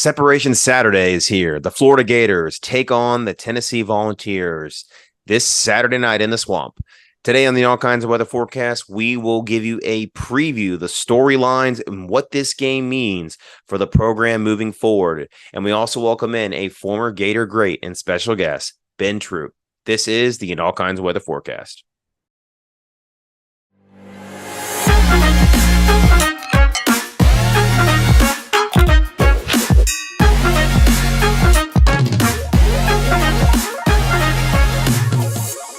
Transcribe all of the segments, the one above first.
Separation Saturday is here. The Florida Gators take on the Tennessee Volunteers this Saturday night in the Swamp. Today on the All Kinds of Weather Forecast, we will give you a preview, the storylines, and what this game means for the program moving forward. And we also welcome in a former Gator great and special guest, Ben Troupe. This is the All Kinds of Weather Forecast.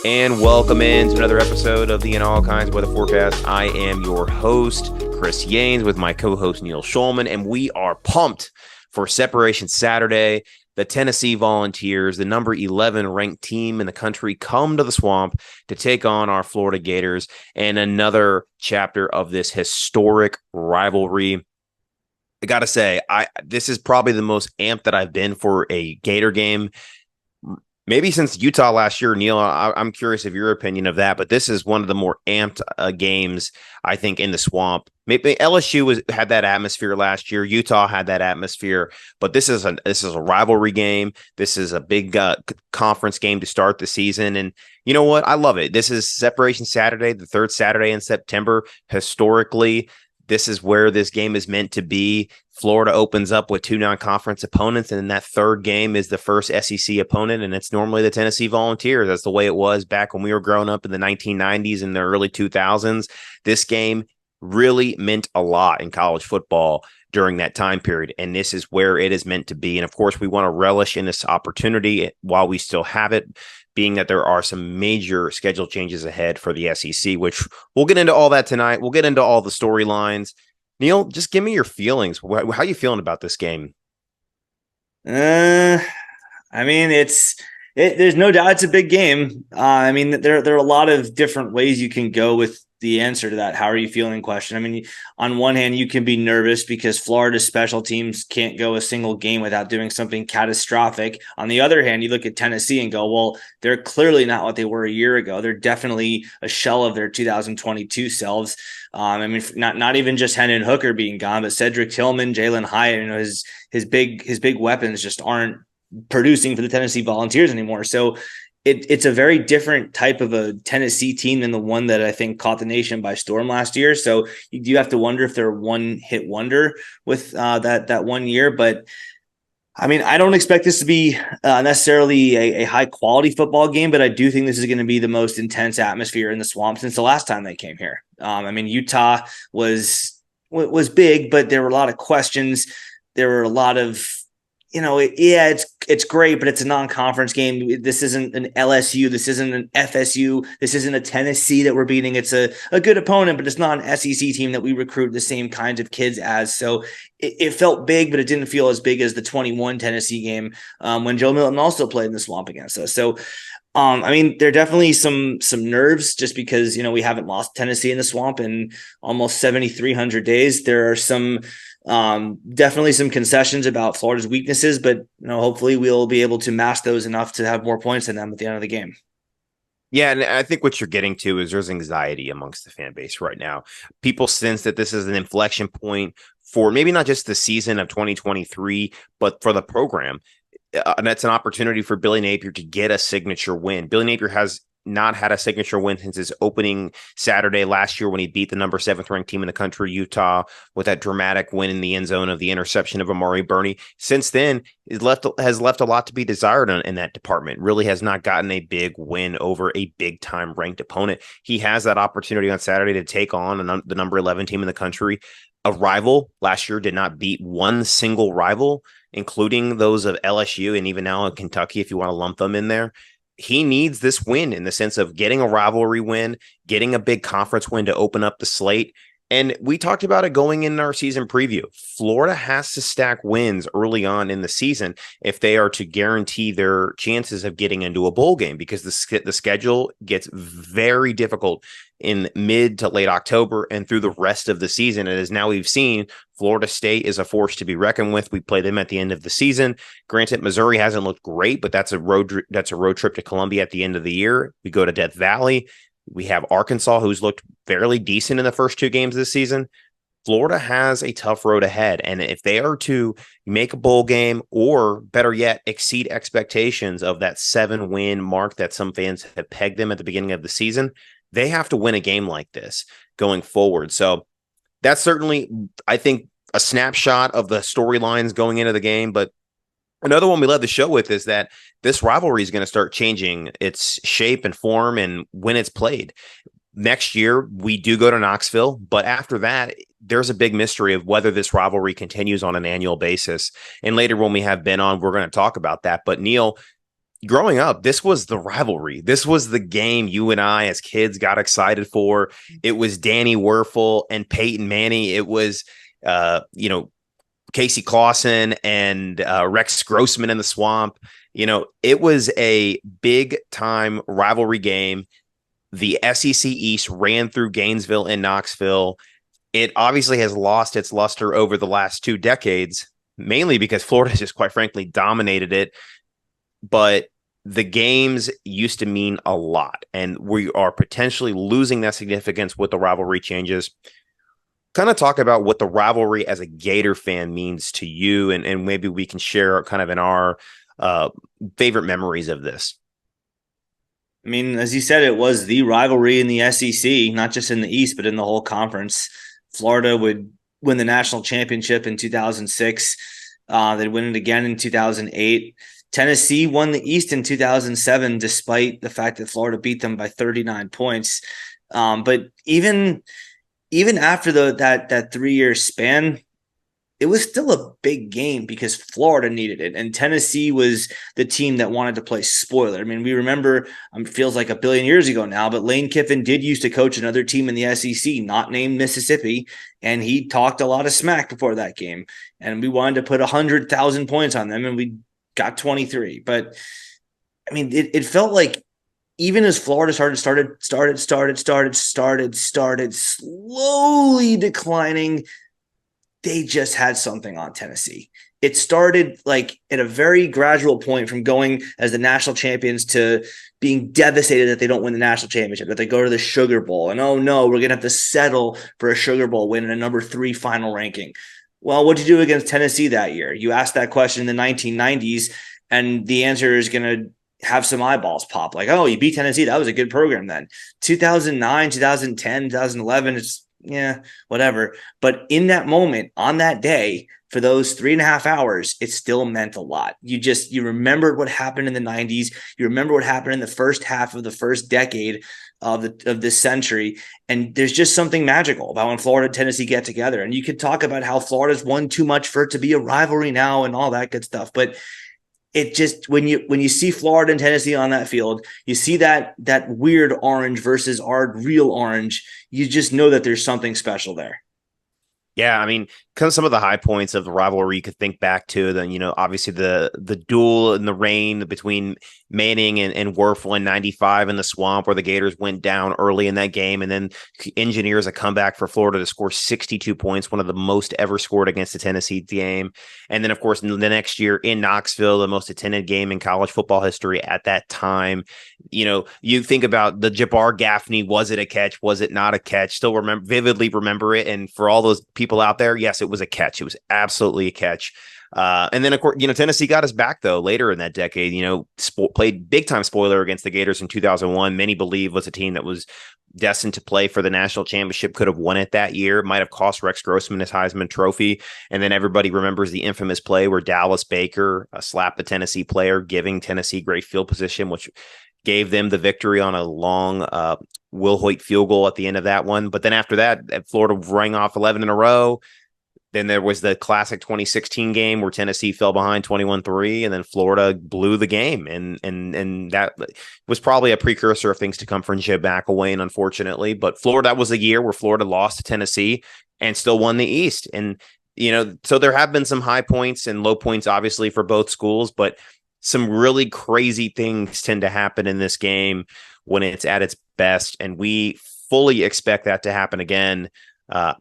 And welcome into another episode of the All Kinds of Weather Forecast. I am your host, Chris Yanes, with my co-host, Neil Schulman, and we are pumped for Separation Saturday. The Tennessee Volunteers, the number 11 ranked team in the country, come to the Swamp to take on our Florida Gators and another chapter of this historic rivalry. I got to say, this is probably the most amped that I've been for a Gator game. Maybe since Utah last year. Neil, I'm curious of your opinion of that, but this is one of the more amped games, I think, in the Swamp. Maybe LSU had that atmosphere last year. Utah had that atmosphere, but this is a rivalry game. This is a big conference game to start the season, and you know what? I love it. This is Separation Saturday, the third Saturday in September. Historically, this is where this game is meant to be. Florida opens up with two non-conference opponents, and then that third game is the first SEC opponent, and it's normally the Tennessee Volunteers. That's the way it was back when we were growing up in the 1990s and the early 2000s. This game really meant a lot in college football during that time period, and this is where it is meant to be. And of course, we want to relish in this opportunity while we still have it, being that there are some major schedule changes ahead for the SEC, which we'll get into all that tonight. We'll get into all the storylines. Neil, just give me your feelings. How are you feeling about this game? I mean, there's no doubt it's a big game. I mean, there are a lot of different ways you can go with the answer to that. How are you feeling question? I mean, on one hand, you can be nervous because Florida's special teams can't go a single game without doing something catastrophic. On the other hand, you look at Tennessee and go, well, they're clearly not what they were a year ago. They're definitely a shell of their 2022 selves. I mean, not even just Hendon Hooker being gone, but Cedric Tillman, Jalen Hyatt, you know, his big weapons just aren't producing for the Tennessee Volunteers anymore. So it's a very different type of a Tennessee team than the one that I think caught the nation by storm last year. So you do have to wonder if they're a one-hit wonder with that 1 year. But I mean, I don't expect this to be necessarily a high-quality football game, but I do think this is going to be the most intense atmosphere in the Swamp since the last time they came here. I mean, Utah was big, but there were a lot of questions. There were a lot of, you know, it's great, but it's a non-conference game. This isn't an LSU. This isn't an FSU. This isn't a Tennessee that we're beating. It's a good opponent, but it's not an SEC team that we recruit the same kinds of kids as. So it felt big, but it didn't feel as big as the 21 Tennessee game when Joe Milton also played in the Swamp against us. So, I mean, there are definitely some nerves just because, you know, we haven't lost Tennessee in the Swamp in almost 7,300 days. There are definitely some concessions about Florida's weaknesses, but you know, hopefully we'll be able to mask those enough to have more points than them at the end of the game. Yeah, and I think what you're getting to is there's anxiety amongst the fan base right now. People sense that this is an inflection point for maybe not just the season of 2023, but for the program. And that's an opportunity for Billy Napier to get a signature win. Billy Napier has not had a signature win since his opening Saturday last year when he beat the number 7th ranked team in the country, Utah, with that dramatic win in the end zone of the interception of Amari Burney. Since then, has left a lot to be desired in that department. Really has not gotten a big win over a big-time ranked opponent. He has that opportunity on Saturday to take on the number 11 team in the country. A rival last year did not beat one single rival, including those of LSU and even now in Kentucky, if you want to lump them in there. He needs this win in the sense of getting a rivalry win, getting a big conference win to open up the slate. And we talked about it going in our season preview. Florida has to stack wins early on in the season if they are to guarantee their chances of getting into a bowl game, because the schedule gets very difficult in mid to late October and through the rest of the season. And as now we've seen, Florida State is a force to be reckoned with. We play them at the end of the season. Granted, Missouri hasn't looked great, but that's a road trip to Columbia at the end of the year. We go to Death Valley. We have Arkansas, who's looked fairly decent in the first two games this season. Florida has a tough road ahead. And if they are to make a bowl game, or better yet, exceed expectations of that 7-win mark that some fans have pegged them at the beginning of the season, they have to win a game like this going forward. So that's certainly, I think, a snapshot of the storylines going into the game. But another one we led the show with is that this rivalry is going to start changing its shape and form and when it's played. Next year, we do go to Knoxville, but after that, there's a big mystery of whether this rivalry continues on an annual basis. And later when we have Ben on, we're going to talk about that. But Neil, growing up, this was the rivalry. This was the game you and I as kids got excited for. It was Danny Werfel and Peyton Manning. It was, Casey Clausen and Rex Grossman in the Swamp. It was a big time rivalry game. The SEC East ran through Gainesville and Knoxville. It obviously has lost its luster over the last 2 decades, mainly because Florida has just, quite frankly, dominated it. But the games used to mean a lot, and we are potentially losing that significance with the rivalry changes. Kind of talk about what the rivalry as a Gator fan means to you, and maybe we can share kind of in our favorite memories of this. I mean, as you said, it was the rivalry in the SEC, not just in the East, but in the whole conference. Florida would win the national championship in 2006. They'd win it again in 2008. Tennessee won the East in 2007, despite the fact that Florida beat them by 39 points. But even after that 3-year span, it was still a big game because Florida needed it. And Tennessee was the team that wanted to play spoiler. I mean, we remember, it feels like a billion years ago now, but Lane Kiffin did used to coach another team in the SEC, not named Mississippi. And he talked a lot of smack before that game. And we wanted to put 100,000 points on them, and we got 23. But I mean, it felt like even as Florida started slowly declining, they just had something on Tennessee. It started like at a very gradual point from going as the national champions to being devastated that they don't win the national championship, that they go to the Sugar Bowl. And, oh no, we're going to have to settle for a Sugar Bowl win and a number 3 final ranking. Well, what'd you do against Tennessee that year? You asked that question in the 1990s, and the answer is going to have some eyeballs pop. Like, oh, you beat Tennessee. That was a good program then. 2009, 2010, 2011, it's, yeah, whatever. But in that moment, on that day, for those 3.5 hours, it still meant a lot. You remembered what happened in the 90s. You remember what happened in the first half of the first decade of this century. And there's just something magical about when Florida and Tennessee get together. And you could talk about how Florida's won too much for it to be a rivalry now and all that good stuff. But it just, when you see Florida and Tennessee on that field, you see that weird orange versus our real orange, you just know that there's something special there. Yeah, I mean, some of the high points of the rivalry you could think back to, then, obviously the duel in the rain between Manning and Werfel in 95 in the Swamp, where the Gators went down early in that game and then engineers a comeback for Florida to score 62 points, one of the most ever scored against the Tennessee game. And then, of course, the next year in Knoxville, the most attended game in college football history at that time. You think about the Jabbar Gaffney, was it a catch? Was it not a catch? Still vividly remember it. And for all those people out there, yes, it was a catch. It was absolutely a catch. And then, of course, Tennessee got us back, though, later in that decade, played big time spoiler against the Gators in 2001. Many believe was a team that was destined to play for the national championship, could have won it that year, might have cost Rex Grossman his Heisman Trophy. And then everybody remembers the infamous play where Dallas Baker slapped the Tennessee player, giving Tennessee great field position, which gave them the victory on a long Will Hoyt field goal at the end of that one. But then after that, Florida rang off 11 in a row. Then there was the classic 2016 game where Tennessee fell behind 21-3, and then Florida blew the game. And that was probably a precursor of things to come for Jim McElwain, unfortunately. But Florida, that was a year where Florida lost to Tennessee and still won the East. And, so there have been some high points and low points, obviously, for both schools, but some really crazy things tend to happen in this game when it's at its best. And we fully expect that to happen again.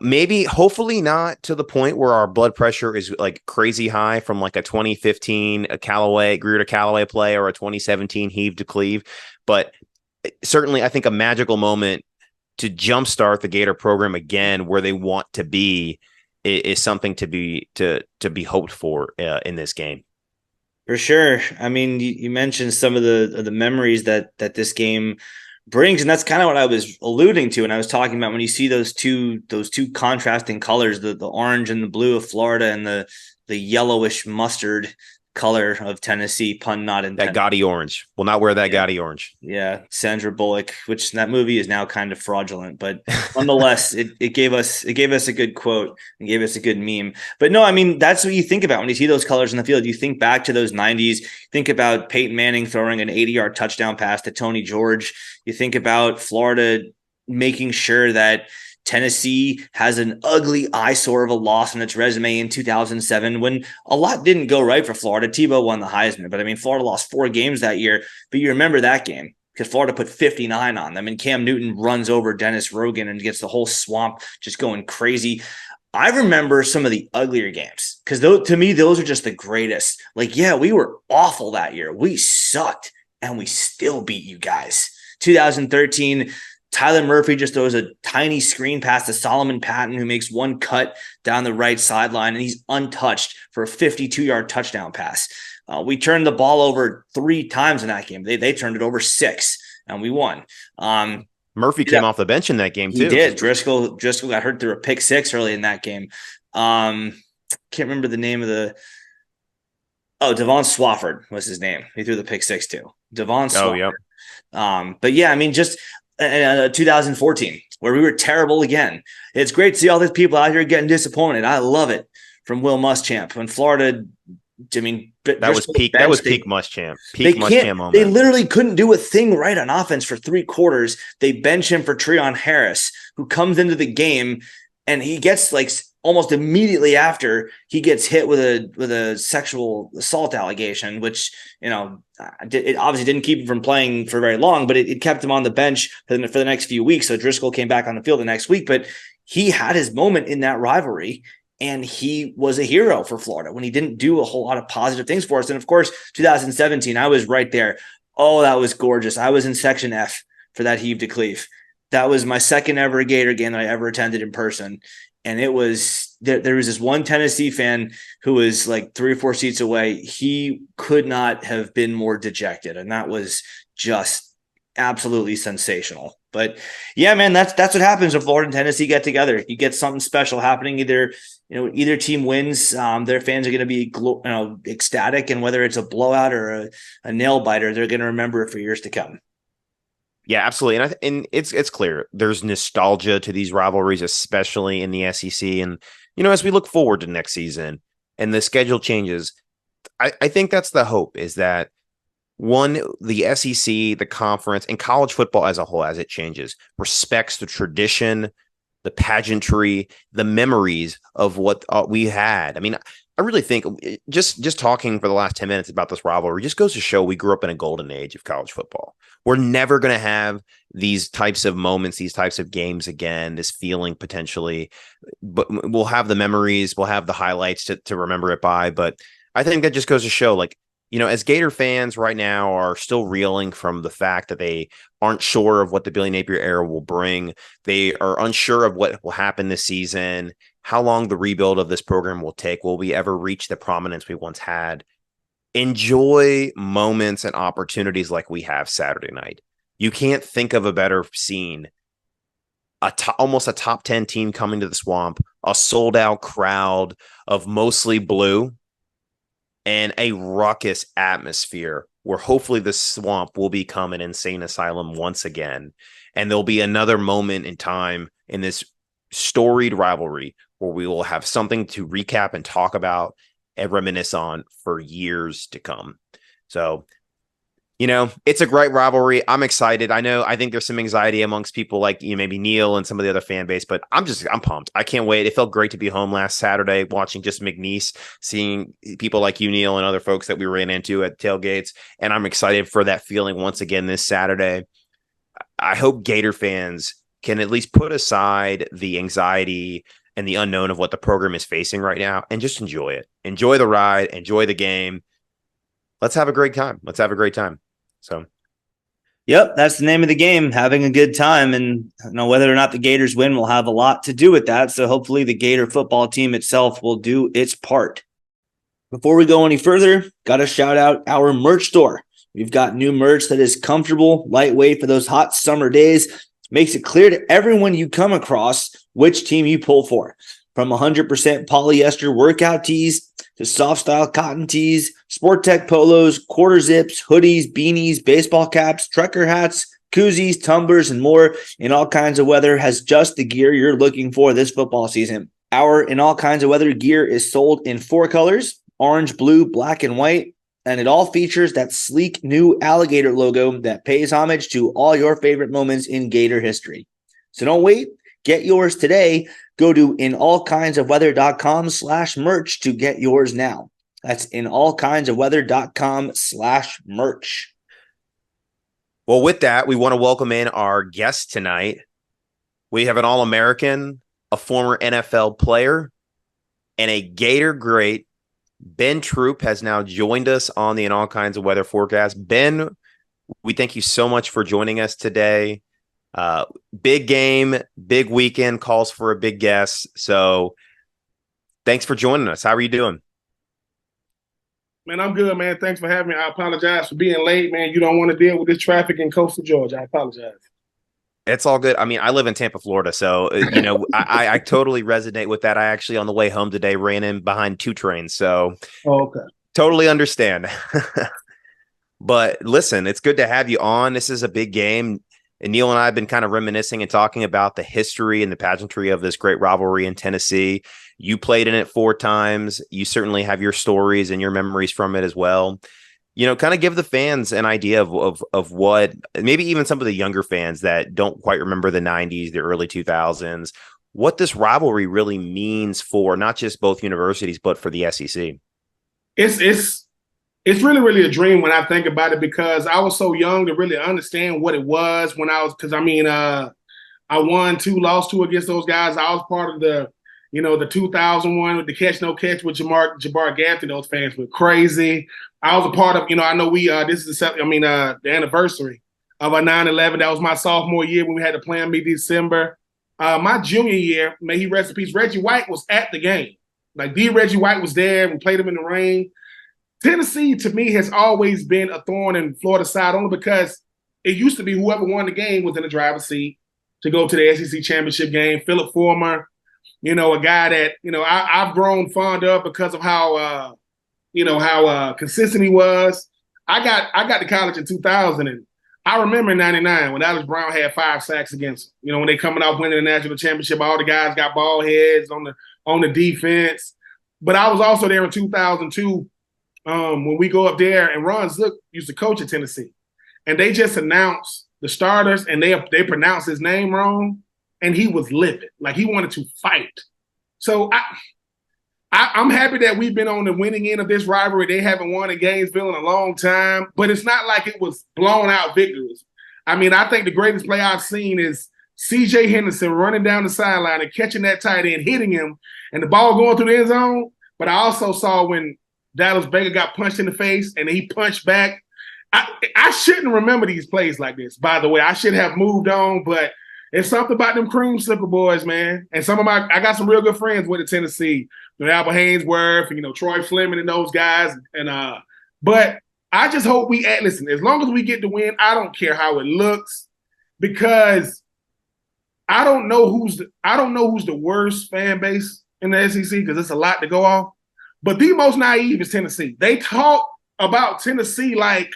Maybe, hopefully not to the point where our blood pressure is like crazy high from like a 2015 Greer to Callaway play or a 2017 heave to Cleve. But certainly I think a magical moment jumpstart the Gator program again where they want to be is something to be hoped for in this game. For sure. I mean, you mentioned some of the memories that this game brings, and that's kind of what I was alluding to. And I was talking about when you see those two contrasting colors, the orange and the blue of Florida, and the yellowish mustard color of Tennessee, pun not intended. That gaudy orange. Will not wear that gaudy orange. Yeah, Sandra Bullock, which that movie is now kind of fraudulent, but nonetheless, it gave us a good quote and gave us a good meme. But no, I mean, that's what you think about when you see those colors in the field. You think back to those 90s, think about Peyton Manning throwing an 80-yard touchdown pass to Tony George. You think about Florida making sure that Tennessee has an ugly eyesore of a loss on its resume in 2007 when a lot didn't go right for Florida. Tebow won the Heisman, but I mean, Florida lost 4 games that year. But you remember that game because Florida put 59 on them, and Cam Newton runs over Dennis Rogan and gets the whole swamp just going crazy. I remember some of the uglier games because to me, those are just the greatest. Like, yeah, we were awful that year. We sucked, and we still beat you guys. 2013, Tyler Murphy just throws a tiny screen pass to Solomon Patton, who makes one cut down the right sideline, and he's untouched for a 52-yard touchdown pass. We turned the ball over 3 times in that game. They turned it over 6, and we won. Murphy came off the bench in that game, too. He did. Driscoll got hurt through a pick 6 early in that game. Can't remember the name of the – Devon Swafford was his name. He threw the pick 6, too. Devon Swafford. Oh, yep. But, yeah, I mean, just – 2014, where we were terrible again. It's great to see all these people out here getting disappointed. I love it from Will Muschamp. When Florida, I mean, that was peak Muschamp. Peak Muschamp moment. They literally couldn't do a thing right on offense for 3 quarters. They bench him for Treon Harris, who comes into the game and he gets like almost immediately after he gets hit with a sexual assault allegation, which, you know, it obviously didn't keep him from playing for very long, but it kept him on the bench for the next few weeks. So Driscoll came back on the field the next week, but he had his moment in that rivalry, and he was a hero for Florida when he didn't do a whole lot of positive things for us. And of course, 2017, I was right there. Oh, that was gorgeous. I was in Section F for that heave to cleave. That was my second ever Gator game that I ever attended in person. And it was there was this one Tennessee fan who was like 3 or 4 seats away. He could not have been more dejected. And that was just absolutely sensational. But yeah, man, that's what happens when Florida and Tennessee get together. You get something special happening. Either team wins. Their fans are going to be ecstatic. And whether it's a blowout or a nail biter, they're going to remember it for years to come. Yeah, absolutely. And it's clear there's nostalgia to these rivalries, especially in the SEC. And, as we look forward to next season and the schedule changes, I think that's the hope, is that one, the SEC, the conference, and college football as a whole, as it changes, respects the tradition, the pageantry, the memories of what we had. I mean, I really think just talking for the last 10 minutes about this rivalry just goes to show we grew up in a golden age of college football. We're never going to have these types of moments, these types of games again, this feeling potentially, but we'll have the memories, we'll have the highlights to remember it by. But I think that just goes to show, like, as Gator fans right now are still reeling from the fact that they aren't sure of what the Billy Napier era will bring. They are unsure of what will happen this season, how long the rebuild of this program will take. Will we ever reach the prominence we once had? Enjoy moments and opportunities like we have Saturday night. You can't think of a better scene. Almost a top 10 team coming to the Swamp, a sold out crowd of mostly blue, and a ruckus atmosphere where hopefully the Swamp will become an insane asylum once again. And there'll be another moment in time in this storied rivalry where we will have something to recap and talk about and reminisce on for years to come. So, it's a great rivalry. I'm excited. I think there's some anxiety amongst people like maybe Neil and some of the other fan base, but I'm pumped. I can't wait. It felt great to be home last Saturday watching just McNeese, seeing people like you, Neil, and other folks that we ran into at tailgates. And I'm excited for that feeling once again this Saturday. I hope Gator fans can at least put aside the anxiety and the unknown of what the program is facing right now and just enjoy it. Enjoy the ride, enjoy the game. Let's have a great time. So Yep, that's the name of the game, having a good time. And whether or not the Gators win will have a lot to do with that. So hopefully the Gator football team itself will do its part. Before we go any further, got to shout out our merch store. We've got new merch that is comfortable, lightweight for those hot summer days. Makes it clear to everyone you come across which team you pull for. From 100% polyester workout tees to soft style cotton tees, sport tech polos, quarter zips, hoodies, beanies, baseball caps, trucker hats, koozies, tumblers, and more in all kinds of weather has just the gear you're looking for this football season. Our in all kinds of weather gear is sold in 4 colors: orange, blue, black, and white. And it all features that sleek new alligator logo that pays homage to all your favorite moments in Gator history. So don't wait. Get yours today. Go to inallkindsofweather.com/merch to get yours now. That's inallkindsofweather.com/merch. Well, with that, we want to welcome in our guest tonight. We have an All-American, a former NFL player, and a Gator great. Ben Troupe has now joined us on the In All Kinds of Weather forecast. Ben, we thank you so much for joining us today. Big game, big weekend, calls for a big guest. So thanks for joining us. How are you doing? Man, I'm good, man. Thanks for having me. I apologize for being late, man. You don't want to deal with this traffic in coastal Georgia. I apologize. It's all good. I mean, I live in Tampa, Florida, so I totally resonate with that. I actually, on the way home today, ran in behind 2 trains, so okay, totally understand. But listen, it's good to have you on. This is a big game, and Neil and I have been kind of reminiscing and talking about the history and the pageantry of this great rivalry in Tennessee. You played in it 4 times. You certainly have your stories and your memories from it as well. Kind of give the fans an idea of what, maybe even some of the younger fans that don't quite remember the 90s, the early 2000s, what this rivalry really means for not just both universities, but for the SEC. It's really, really a dream when I think about it, because I was so young to really understand what it was when I was, because I won 2, lost 2 against those guys. I was part of the 2001 with the catch no catch with Jabbar Gaffney. Those fans were crazy. I was a part of, I know this is the anniversary of our 9/11. That was my sophomore year when we had to play in December. My junior year, may he rest in peace, Reggie White was at the game. Like, Reggie White was there. We played him in the rain. Tennessee, to me, has always been a thorn in Florida's side, only because it used to be whoever won the game was in the driver's seat to go to the SEC championship game. Philip Former, a guy that, I've grown fond of because of how consistent he was. I got to college in 2000, and I remember in 99 when Alex Brown had 5 sacks against him. When they coming off winning the national championship, all the guys got bald heads on the defense. But I was also there in 2002 when we go up there, and Ron Zook used to coach at Tennessee, and they just announced the starters, and they pronounced his name wrong, and he was livid, like he wanted to fight. So I'm happy that we've been on the winning end of this rivalry. They haven't won in Gainesville in a long time, but it's not like it was blown out victories. I mean, I think the greatest play I've seen is C.J. Henderson running down the sideline and catching that tight end, hitting him, and the ball going through the end zone. But I also saw when Dallas Baker got punched in the face and he punched back. I shouldn't remember these plays like this, by the way. I should have moved on, but it's something about them creamsicle boys, man. And I got some real good friends with the Tennessee. Albert Haynesworth and Troy Fleming and those guys. But I just hope listen, as long as we get the win, I don't care how it looks, because I don't know who's the worst fan base in the SEC, because it's a lot to go off. But the most naive is Tennessee. They talk about Tennessee like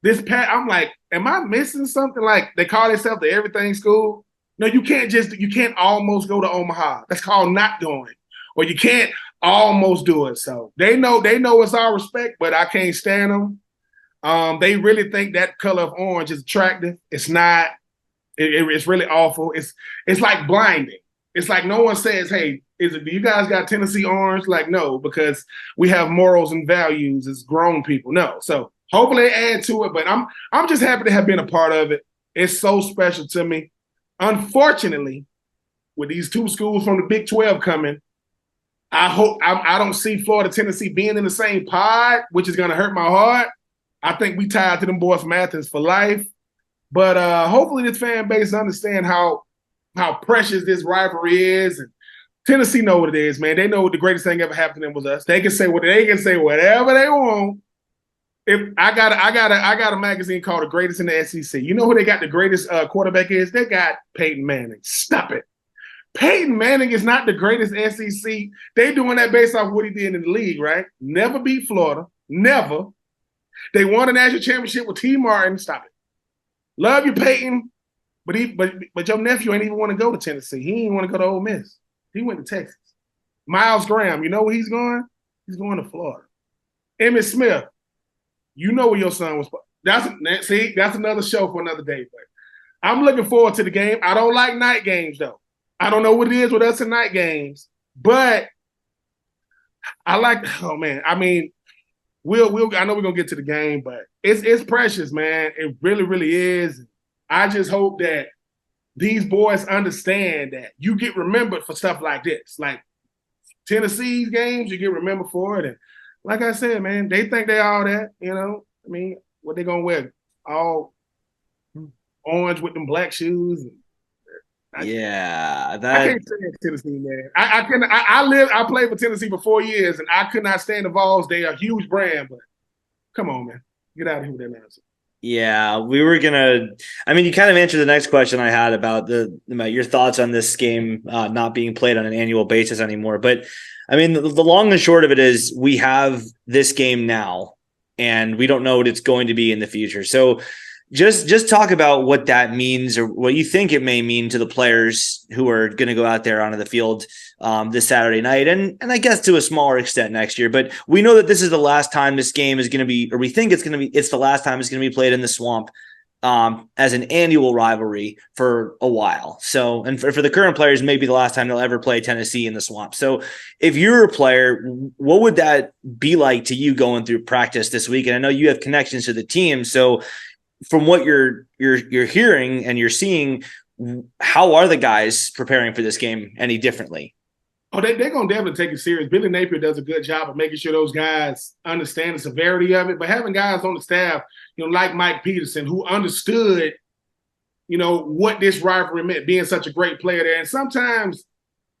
this. I'm like, am I missing something? Like, they call themselves the everything school. No, you can't almost go to Omaha. That's called not going. Or you can't almost do it. So they know it's our respect, but I can't stand them. They really think that color of orange is attractive. It's not. It's really awful. It's like blinding. It's like no one says, hey, do you guys got Tennessee orange? Like, no, because we have morals and values as grown people. No. So hopefully they add to it, but I'm just happy to have been a part of it. It's so special to me. Unfortunately, with these 2 schools from the Big 12 coming, I don't see Florida, Tennessee being in the same pod, which is going to hurt my heart. I think we tied to them boys from Athens for life. But hopefully this fan base understand how precious this rivalry is. And Tennessee know what it is, man. They know what the greatest thing ever happened to them was us. They can say whatever they want. If I got a magazine called The Greatest in the SEC. You know who they got the greatest quarterback is? They got Peyton Manning. Stop it. Peyton Manning is not the greatest SEC. They doing that based off what he did in the league, right? Never beat Florida. Never. They won a national championship with T. Martin. Stop it. Love you, Peyton. But your nephew ain't even want to go to Tennessee. He didn't want to go to Ole Miss. He went to Texas. Miles Graham, you know where he's going? He's going to Florida. Emmitt Smith, you know where your son was. That's another show for another day. But I'm looking forward to the game. I don't like night games, though. I don't know what it is with us in night games, but I like. Oh man, I mean, we'll. I know we're gonna get to the game, but it's precious, man. It really, really is. I just hope that these boys understand that you get remembered for stuff like this, like Tennessee's games. You get remembered for it, and like I said, man, they think they all that. You know, I mean, what they gonna wear? All orange with them black shoes. I can't stand Tennessee, man. I played for Tennessee for 4 years, and I could not stand the Vols. They are a huge brand, but come on, man, get out of here with that nonsense. Yeah, we were gonna. I mean, you kind of answered the next question I had about your thoughts on this game not being played on an annual basis anymore. But I mean, the long and short of it is we have this game now, and we don't know what it's going to be in the future. So just talk about what that means, or what you think it may mean to the players who are going to go out there onto the field this Saturday night, and I guess to a smaller extent next year. But we know that this is the last time this game is going to be, or we think it's the last time it's going to be played in the Swamp as an annual rivalry for a while. So, and for the current players, maybe the last time they'll ever play Tennessee in the Swamp. So if you're a player, what would that be like to you going through practice this week? And I know you have connections to the team, so from what you're hearing and you're seeing, how are the guys preparing for this game any differently? Oh, they're going to definitely take it serious. Billy Napier does a good job of making sure those guys understand the severity of it. But having guys on the staff, like Mike Peterson, who understood, what this rivalry meant, being such a great player there. And sometimes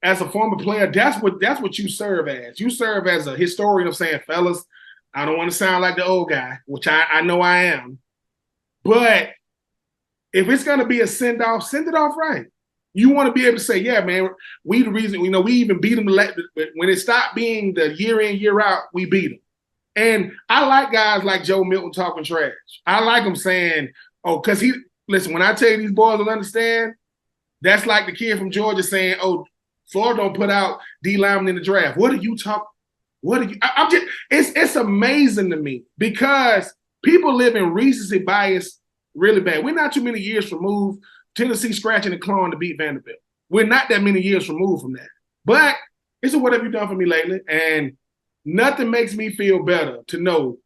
as a former player, that's what you serve as. You serve as a historian of saying, fellas, I don't want to sound like the old guy, which I know I am. But if it's going to be a send-off, send it off right. You want to be able to say, yeah, man, we the reason, we even beat them. When it stopped being the year in, year out, we beat them. And I like guys like Joe Milton talking trash. I like them saying, because listen, when I tell you these boys don't understand, that's like the kid from Georgia saying, Florida don't put out D lineman in the draft. It's amazing to me because people live in recency bias really bad. We're not too many years removed. Tennessee scratching and clawing to beat Vanderbilt. We're not that many years removed from that. But it's what have you done for me lately? And nothing makes me feel better to know,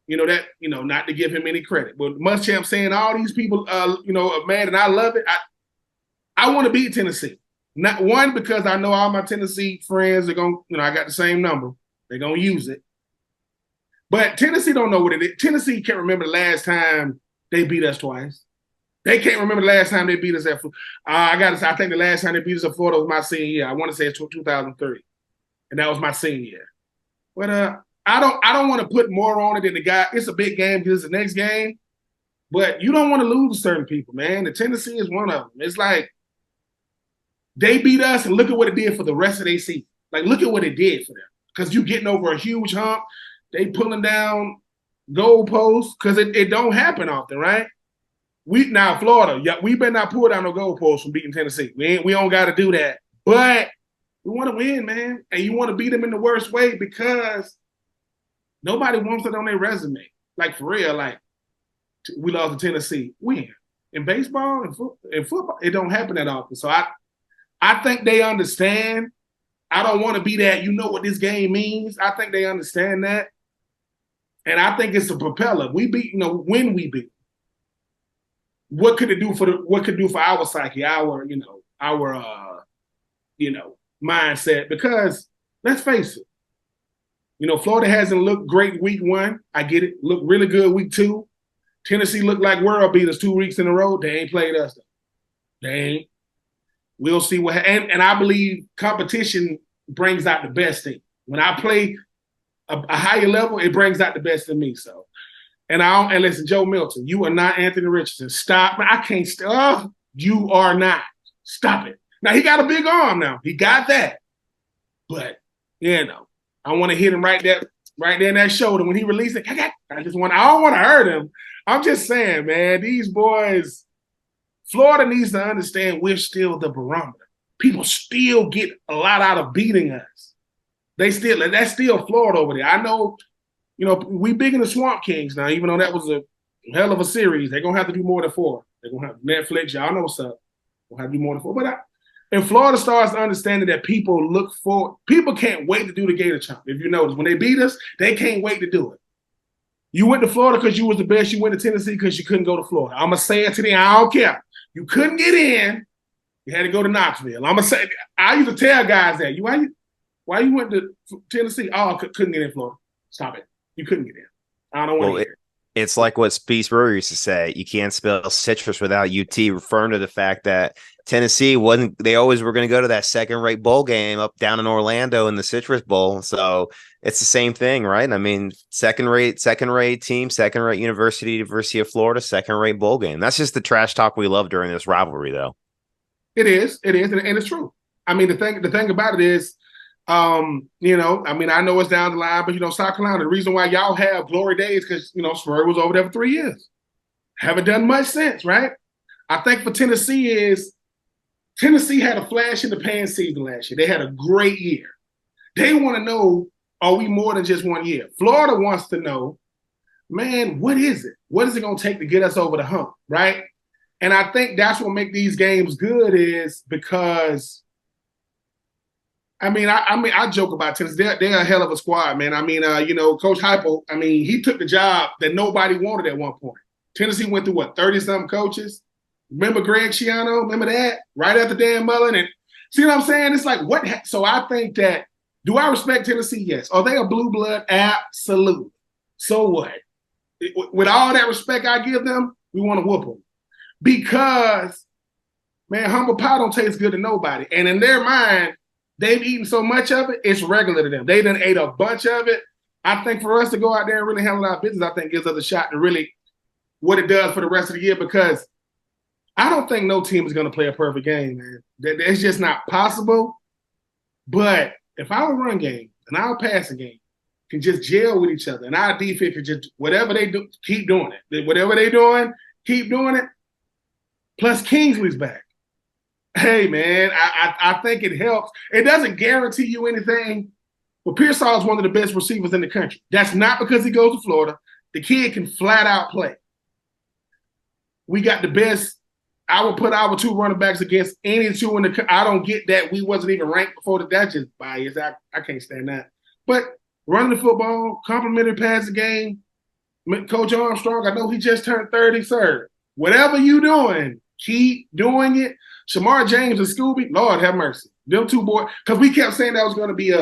that, not to give him any credit. But Muschamp saying all these people, are mad, and I love it. I want to beat Tennessee. Not one, because I know all my Tennessee friends are going to, I got the same number. They're going to use it. But Tennessee don't know what it is. Tennessee can't remember the last time they beat us twice. They can't remember the last time they beat us at I think the last time they beat us at Florida was my senior year. I want to say it's 2003. And that was my senior year. But I don't want to put more on it than the guy. It's a big game because it's the next game. But you don't want to lose to certain people, man. The Tennessee is one of them. It's like they beat us and look at what it did for the rest of their season. Like, look at what it did for them. Because you getting over a huge hump. They pulling down goalposts because it don't happen often, right? Florida, we better not pull down no goalposts from beating Tennessee. We don't got to do that. But we want to win, man. And you want to beat them in the worst way because nobody wants it on their resume. Like, for real, we lost to Tennessee. Win. In baseball and football, it don't happen that often. So I think they understand. I don't want to be that, what this game means. I think they understand that. And I think it's a propeller. We beat, when we beat. What could it do for our psyche, our mindset? Because let's face it, Florida hasn't looked great week one. I get it. Looked really good week two. Tennessee looked like world beaters 2 weeks in a row. They ain't played us. They ain't. We'll see what and I believe competition brings out the best in. When I play a higher level, it brings out the best in me. So, and listen, Joe Milton, you are not Anthony Richardson. Stop. I can't stop. You are not. Stop it. Now he got a big arm now. He got that. But, I want to hit him right there in that shoulder when he released it. I don't want to hurt him. I'm just saying, man, these boys, Florida needs to understand we're still the barometer. People still get a lot out of beating us. That's still Florida over there. I know, we big in the Swamp Kings now, even though that was a hell of a series. They're going to have to do more than 4. They're going to have Netflix. Y'all know what's up. We'll have to do more than 4. But and Florida starts understanding that people can't wait to do the Gator Chomp. If you notice, when they beat us, they can't wait to do it. You went to Florida because you was the best. You went to Tennessee because you couldn't go to Florida. I'm going to say it today. I don't care. You couldn't get in. You had to go to Knoxville. I'm going to say, I used to tell guys that. Why you went to Tennessee? Oh, couldn't get in Florida. Stop it. You couldn't get in. I don't want to hear it. It's like what Speece Brewer used to say. You can't spell citrus without UT, referring to the fact that Tennessee they always were going to go to that second-rate bowl game up down in Orlando in the Citrus Bowl. So it's the same thing, right? I mean, second-rate team, second-rate University of Florida, second-rate bowl game. That's just the trash talk we love during this rivalry, though. It is, and it's true. I mean, the thing about it is, I know it's down the line, but South Carolina, the reason why y'all have glory days because Spurrier was over there for 3 years. Haven't done much since, right? I think for Tennessee had a flash in the pan season last year. They had a great year. They want to know, are we more than just 1 year? Florida wants to know, man, what is it? What is it going to take to get us over the hump, right? And I think that's what makes these games good is because I joke about Tennessee. They're a hell of a squad, man. Coach Heupel, he took the job that nobody wanted at one point. Tennessee went through, 30-something coaches? Remember Greg Schiano? Remember that? Right after Dan Mullen. And see what I'm saying? It's like, what? So I think that, do I respect Tennessee? Yes. Are they a blue blood? Absolutely. So what? With all that respect I give them, we want to whoop them. Because, man, humble pie don't taste good to nobody. And in their mind, they've eaten so much of it, it's regular to them. They done ate a bunch of it. I think for us to go out there and really handle our business, I think gives us a shot to really what it does for the rest of the year because I don't think no team is going to play a perfect game, man. It's just not possible. But if our run game and our passing game can just gel with each other and our defense can just, whatever they do, keep doing it. Whatever they're doing, keep doing it. Plus Kingsley's back. Hey, man, I think it helps. It doesn't guarantee you anything, but Pearsall is one of the best receivers in the country. That's not because he goes to Florida. The kid can flat out play. We got the best. I would put our 2 running backs against any 2 in the – I don't get that we wasn't even ranked before that. That's just bias. I can't stand that. But running the football, complimentary passing game, Coach Armstrong, I know he just turned 30, sir. Whatever you doing, keep doing it. Shamar James and Scooby, Lord have mercy. Them 2 boys, because we kept saying that was going to be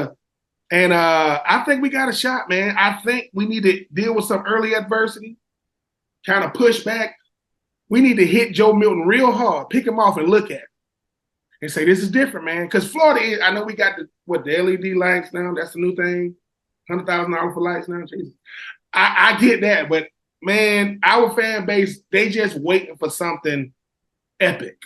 and I think we got a shot, man. I think we need to deal with some early adversity, kind of push back. We need to hit Joe Milton real hard, pick him off and look at him and say, this is different, man. Because Florida is, I know we got the LED lights now. That's the new thing. $100,000 for lights now. Jesus. I get that, but, man, our fan base, they just waiting for something epic.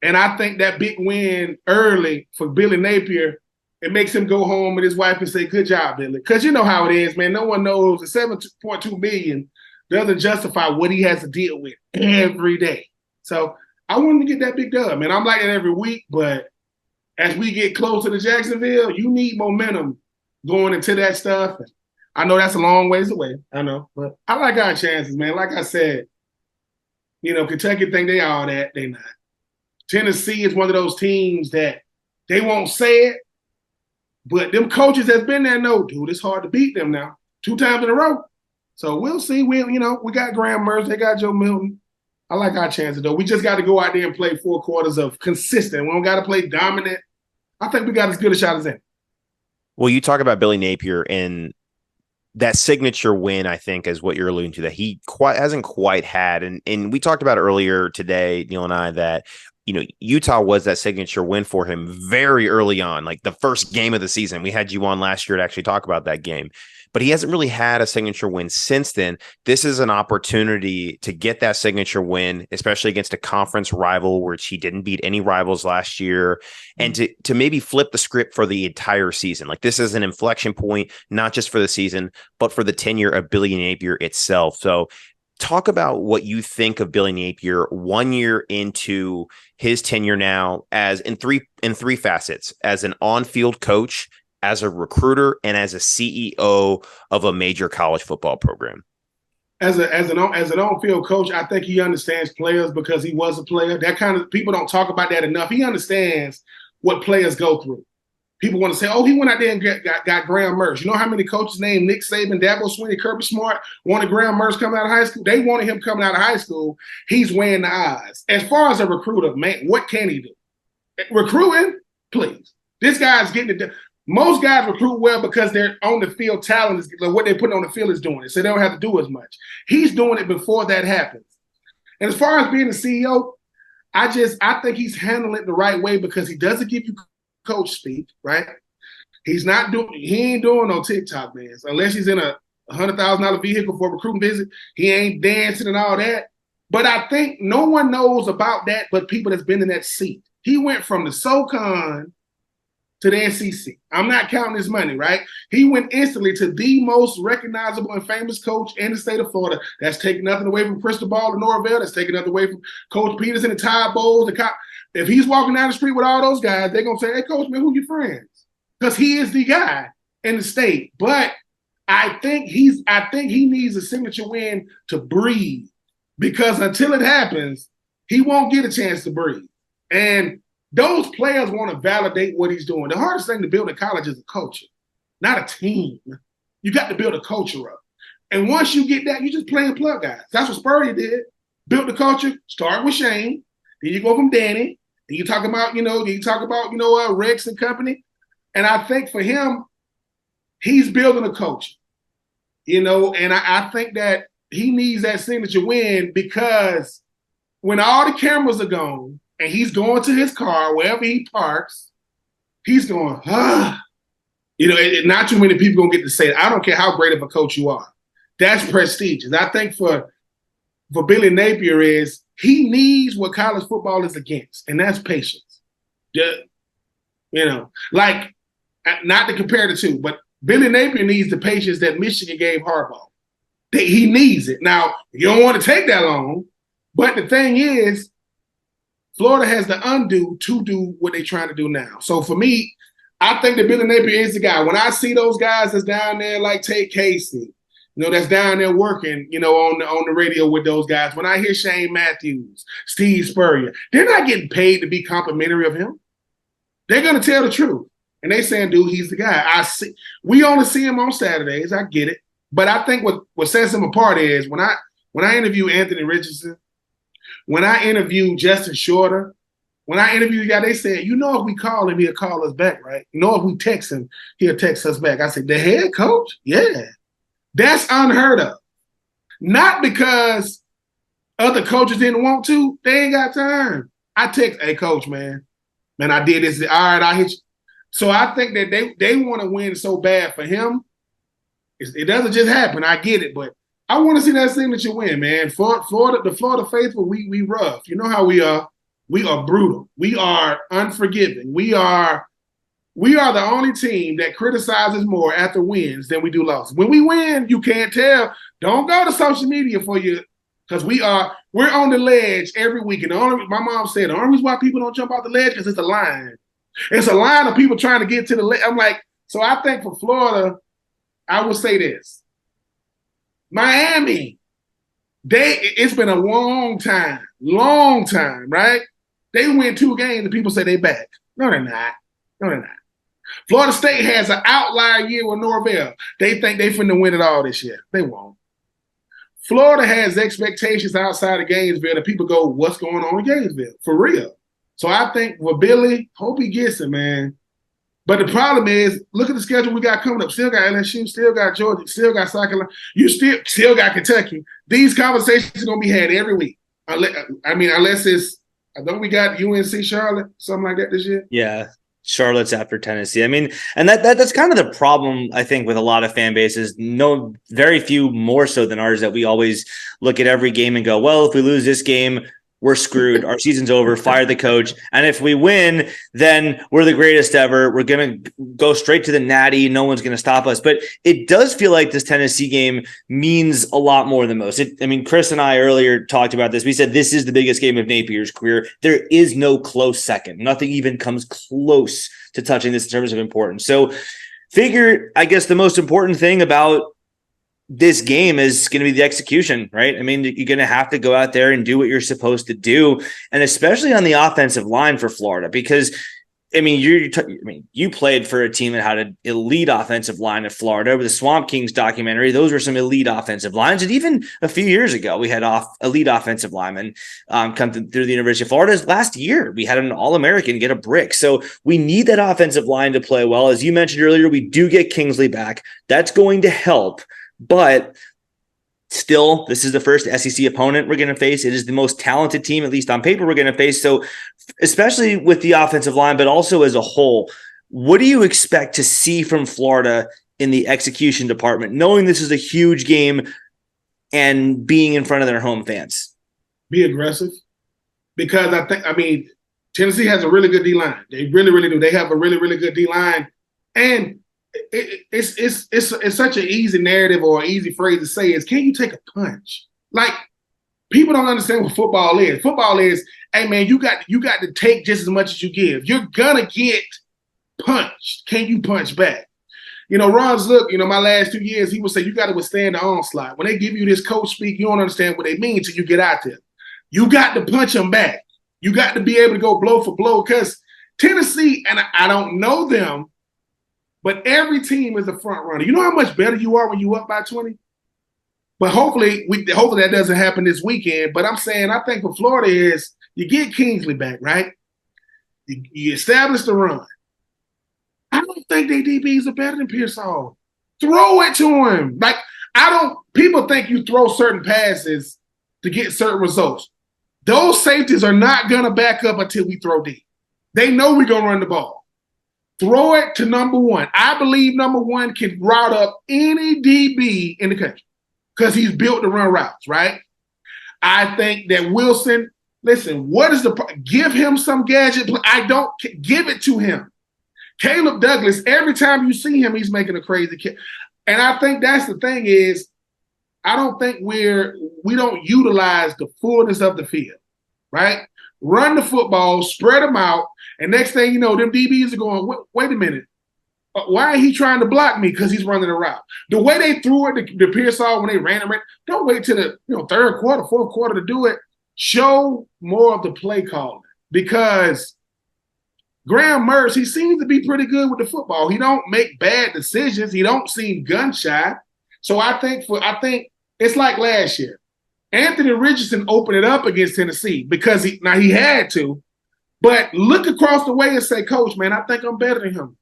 And I think that big win early for Billy Napier, it makes him go home with his wife and say, good job, Billy. Because you know how it is, man. No one knows the $7.2 million doesn't justify what he has to deal with every day. So I wanted to get that big dub, man. I'm like that every week, but as we get closer to Jacksonville, you need momentum going into that stuff. I know that's a long ways away. I know, but I like our chances, man. Like I said, Kentucky think they all that. They not. Tennessee is one of those teams that they won't say it, but them coaches that's been there know, dude, it's hard to beat them now 2 times in a row. So we'll see. We got Graham Mertz. They got Joe Milton. I like our chances, though. We just got to go out there and play 4 quarters of consistent. We don't got to play dominant. I think we got as good a shot as any. Well, you talk about Billy Napier, and that signature win, I think, is what you're alluding to, that he hasn't quite had. And we talked about earlier today, Neil and I, that, Utah was that signature win for him very early on, like the first game of the season. We had you on last year to actually talk about that game, but he hasn't really had a signature win since then. This is an opportunity to get that signature win, especially against a conference rival, which he didn't beat any rivals last year, and to maybe flip the script for the entire season. Like, this is an inflection point, not just for the season, but for the tenure of Billy Napier itself. So talk about what you think of Billy Napier 1 year into his tenure now, as in three facets: as an on-field coach, as a recruiter, and as a CEO of a major college football program. As an on-field coach, I think he understands players because he was a player. That kind of people don't talk about that enough. He understands what players go through. People want to say, "Oh, he went out there and got Graham Mertz." You know how many coaches named Nick Saban, Dabo Swinney, Kirby Smart wanted Graham Mertz coming out of high school? They wanted him coming out of high school. He's weighing the odds. As far as a recruiter, man, what can he do? Recruiting, please. This guy's getting it. Most guys recruit well because they're on the field. Talent is what they're putting on the field is doing it, so they don't have to do as much. He's doing it before that happens. And as far as being the CEO, I think he's handling it the right way because he doesn't give you coach speak, right? He ain't doing no TikTok dance unless he's in a $100,000 vehicle for a recruiting visit. He ain't dancing and all that. But I think no one knows about that but people that's been in that seat. He went from the SoCon to the NCC. I'm not counting his money, right? He went instantly to the most recognizable and famous coach in the state of Florida. That's taking nothing away from Cristobal and Norvell. That's taking nothing away from Coach Peterson and Ty Bowles. If he's walking down the street with all those guys, they're going to say, "Hey, Coach, man, who your friends?" Because he is the guy in the state. But I think he needs a signature win to breathe, because until it happens, he won't get a chance to breathe. And those players want to validate what he's doing. The hardest thing to build in college is a culture, not a team. You got to build a culture up. And once you get that, you just play and plug guys. That's what Spurrier did. Built the culture, start with Shane, then you go from Danny, and you talk about, Rex and company. And I think for him, he's building a culture, and I think that he needs that signature win, because when all the cameras are gone and he's going to his car, wherever he parks, he's going, not too many people going to get to say it. I don't care how great of a coach you are. That's prestigious. I think for Billy Napier is he needs what college football is against, and that's patience. Not to compare the two, but Billy Napier needs the patience that Michigan gave Harbaugh. He needs it. Now, you don't want to take that long, but the thing is, Florida has the undo to do what they're trying to do now. So for me, I think that Billy Napier is the guy. When I see those guys that's down there like Tate Casey, that's down there working, on the radio with those guys. When I hear Shane Matthews, Steve Spurrier, they're not getting paid to be complimentary of him. They're going to tell the truth. And they saying, dude, he's the guy. We only see him on Saturdays. I get it. But I think what sets him apart is when I interview Anthony Richardson, when I interview Justin Shorter, when I interview the guy, they said, if we call him, he'll call us back, right? If we text him, he'll text us back. I said, the head coach? Yeah. That's unheard of. Not because other coaches didn't want to. They ain't got time. I text, "Hey, coach, man, I did this. All right, I hit you." So I think that they want to win so bad for him. It doesn't just happen. I get it, but I want to see that signature win, man. Florida, the Florida faithful, we rough. You know how we are. We are brutal. We are unforgiving. We are the only team that criticizes more after wins than we do losses. When we win, you can't tell. Don't go to social media for you, because we're on the ledge every week. And my mom said the only reason why people don't jump off the ledge because it's a line. It's a line of people trying to get to the ledge. I'm like, so I think for Florida, I will say this. Miami, it's been a long time, right? They win 2 games and people say they back. No, they're not. Florida State has an outlier year with Norvell. They think they finna win it all this year. They won't. Florida has expectations outside of Gainesville that people go, what's going on in Gainesville? For real. So I think with Billy, hope he gets it, man. But the problem is, look at the schedule we got coming up. Still got LSU, still got Georgia, still got South Carolina. You still got Kentucky. These conversations are going to be had every week. Unless it's, don't we got UNC Charlotte, something like that this year? Yeah, Charlotte's after Tennessee. I mean, and that's kind of the problem, I think, with a lot of fan bases. No, very few more so than ours, that we always look at every game and go, well, if we lose this game, we're screwed. Our season's over. Fire the coach. And if we win, then we're the greatest ever. We're going to go straight to the Natty. No one's going to stop us. But it does feel like this Tennessee game means a lot more than most. Chris and I earlier talked about this. We said this is the biggest game of Napier's career. There is no close second. Nothing even comes close to touching this in terms of importance. So I guess the most important thing about this game is going to be the execution, right? I mean, you're going to have to go out there and do what you're supposed to do, and especially on the offensive line for Florida, because you played for a team that had an elite offensive line in Florida with the Swamp Kings documentary. Those were some elite offensive lines, and even a few years ago, we had elite offensive linemen come through the University of Florida. Last year, we had an All-American get a brick. So we need that offensive line to play well. As you mentioned earlier, we do get Kingsley back. That's going to help. But still, this is the first SEC opponent we're going to face. It is the most talented team, at least on paper, we're going to face. So especially with the offensive line, but also as a whole, what do you expect to see from Florida in the execution department, knowing this is a huge game and being in front of their home fans? Be aggressive, because Tennessee has a really good D-line. They really, really do. They have a really, really good D-line. And it's such an easy narrative or easy phrase to say is, can you take a punch? Like, people don't understand what football is. Football is, hey man, you got to take just as much as you give. You're gonna get punched. Can you punch back? Ron Zook, my last 2 years, he would say you got to withstand the onslaught. When they give you this coach speak, you don't understand what they mean until you get out there. You got to punch them back. You got to be able to go blow for blow, because Tennessee, and I don't know them, but every team is a front runner. You know how much better you are when you up by 20? But hopefully that doesn't happen this weekend. But I'm saying, I think for Florida is, you get Kingsley back, right? You establish the run. I don't think their DBs are better than Pearsall. Throw it to him. People think you throw certain passes to get certain results. Those safeties are not going to back up until we throw deep. They know we're going to run the ball. Throw it to number one. I believe number one can route up any DB in the country because he's built to run routes, right? I think that Wilson, listen, give him some gadget. I don't give it to him. Caleb Douglas, every time you see him, he's making a crazy kick. And I think that's the thing is, I don't think we don't utilize the fullness of the field, right? Run the football, spread them out, and next thing you know, them DBs are going, wait a minute. Why is he trying to block me? Because he's running a route. The way they threw it to Pearsall when they ran it, don't wait till the third quarter, fourth quarter to do it. Show more of the play calling, because Graham Mertz, he seems to be pretty good with the football. He don't make bad decisions. He don't seem gun shy. So I think it's like last year. Anthony Richardson opened it up against Tennessee because he had to, but look across the way and say, Coach, man, I think I'm better than him.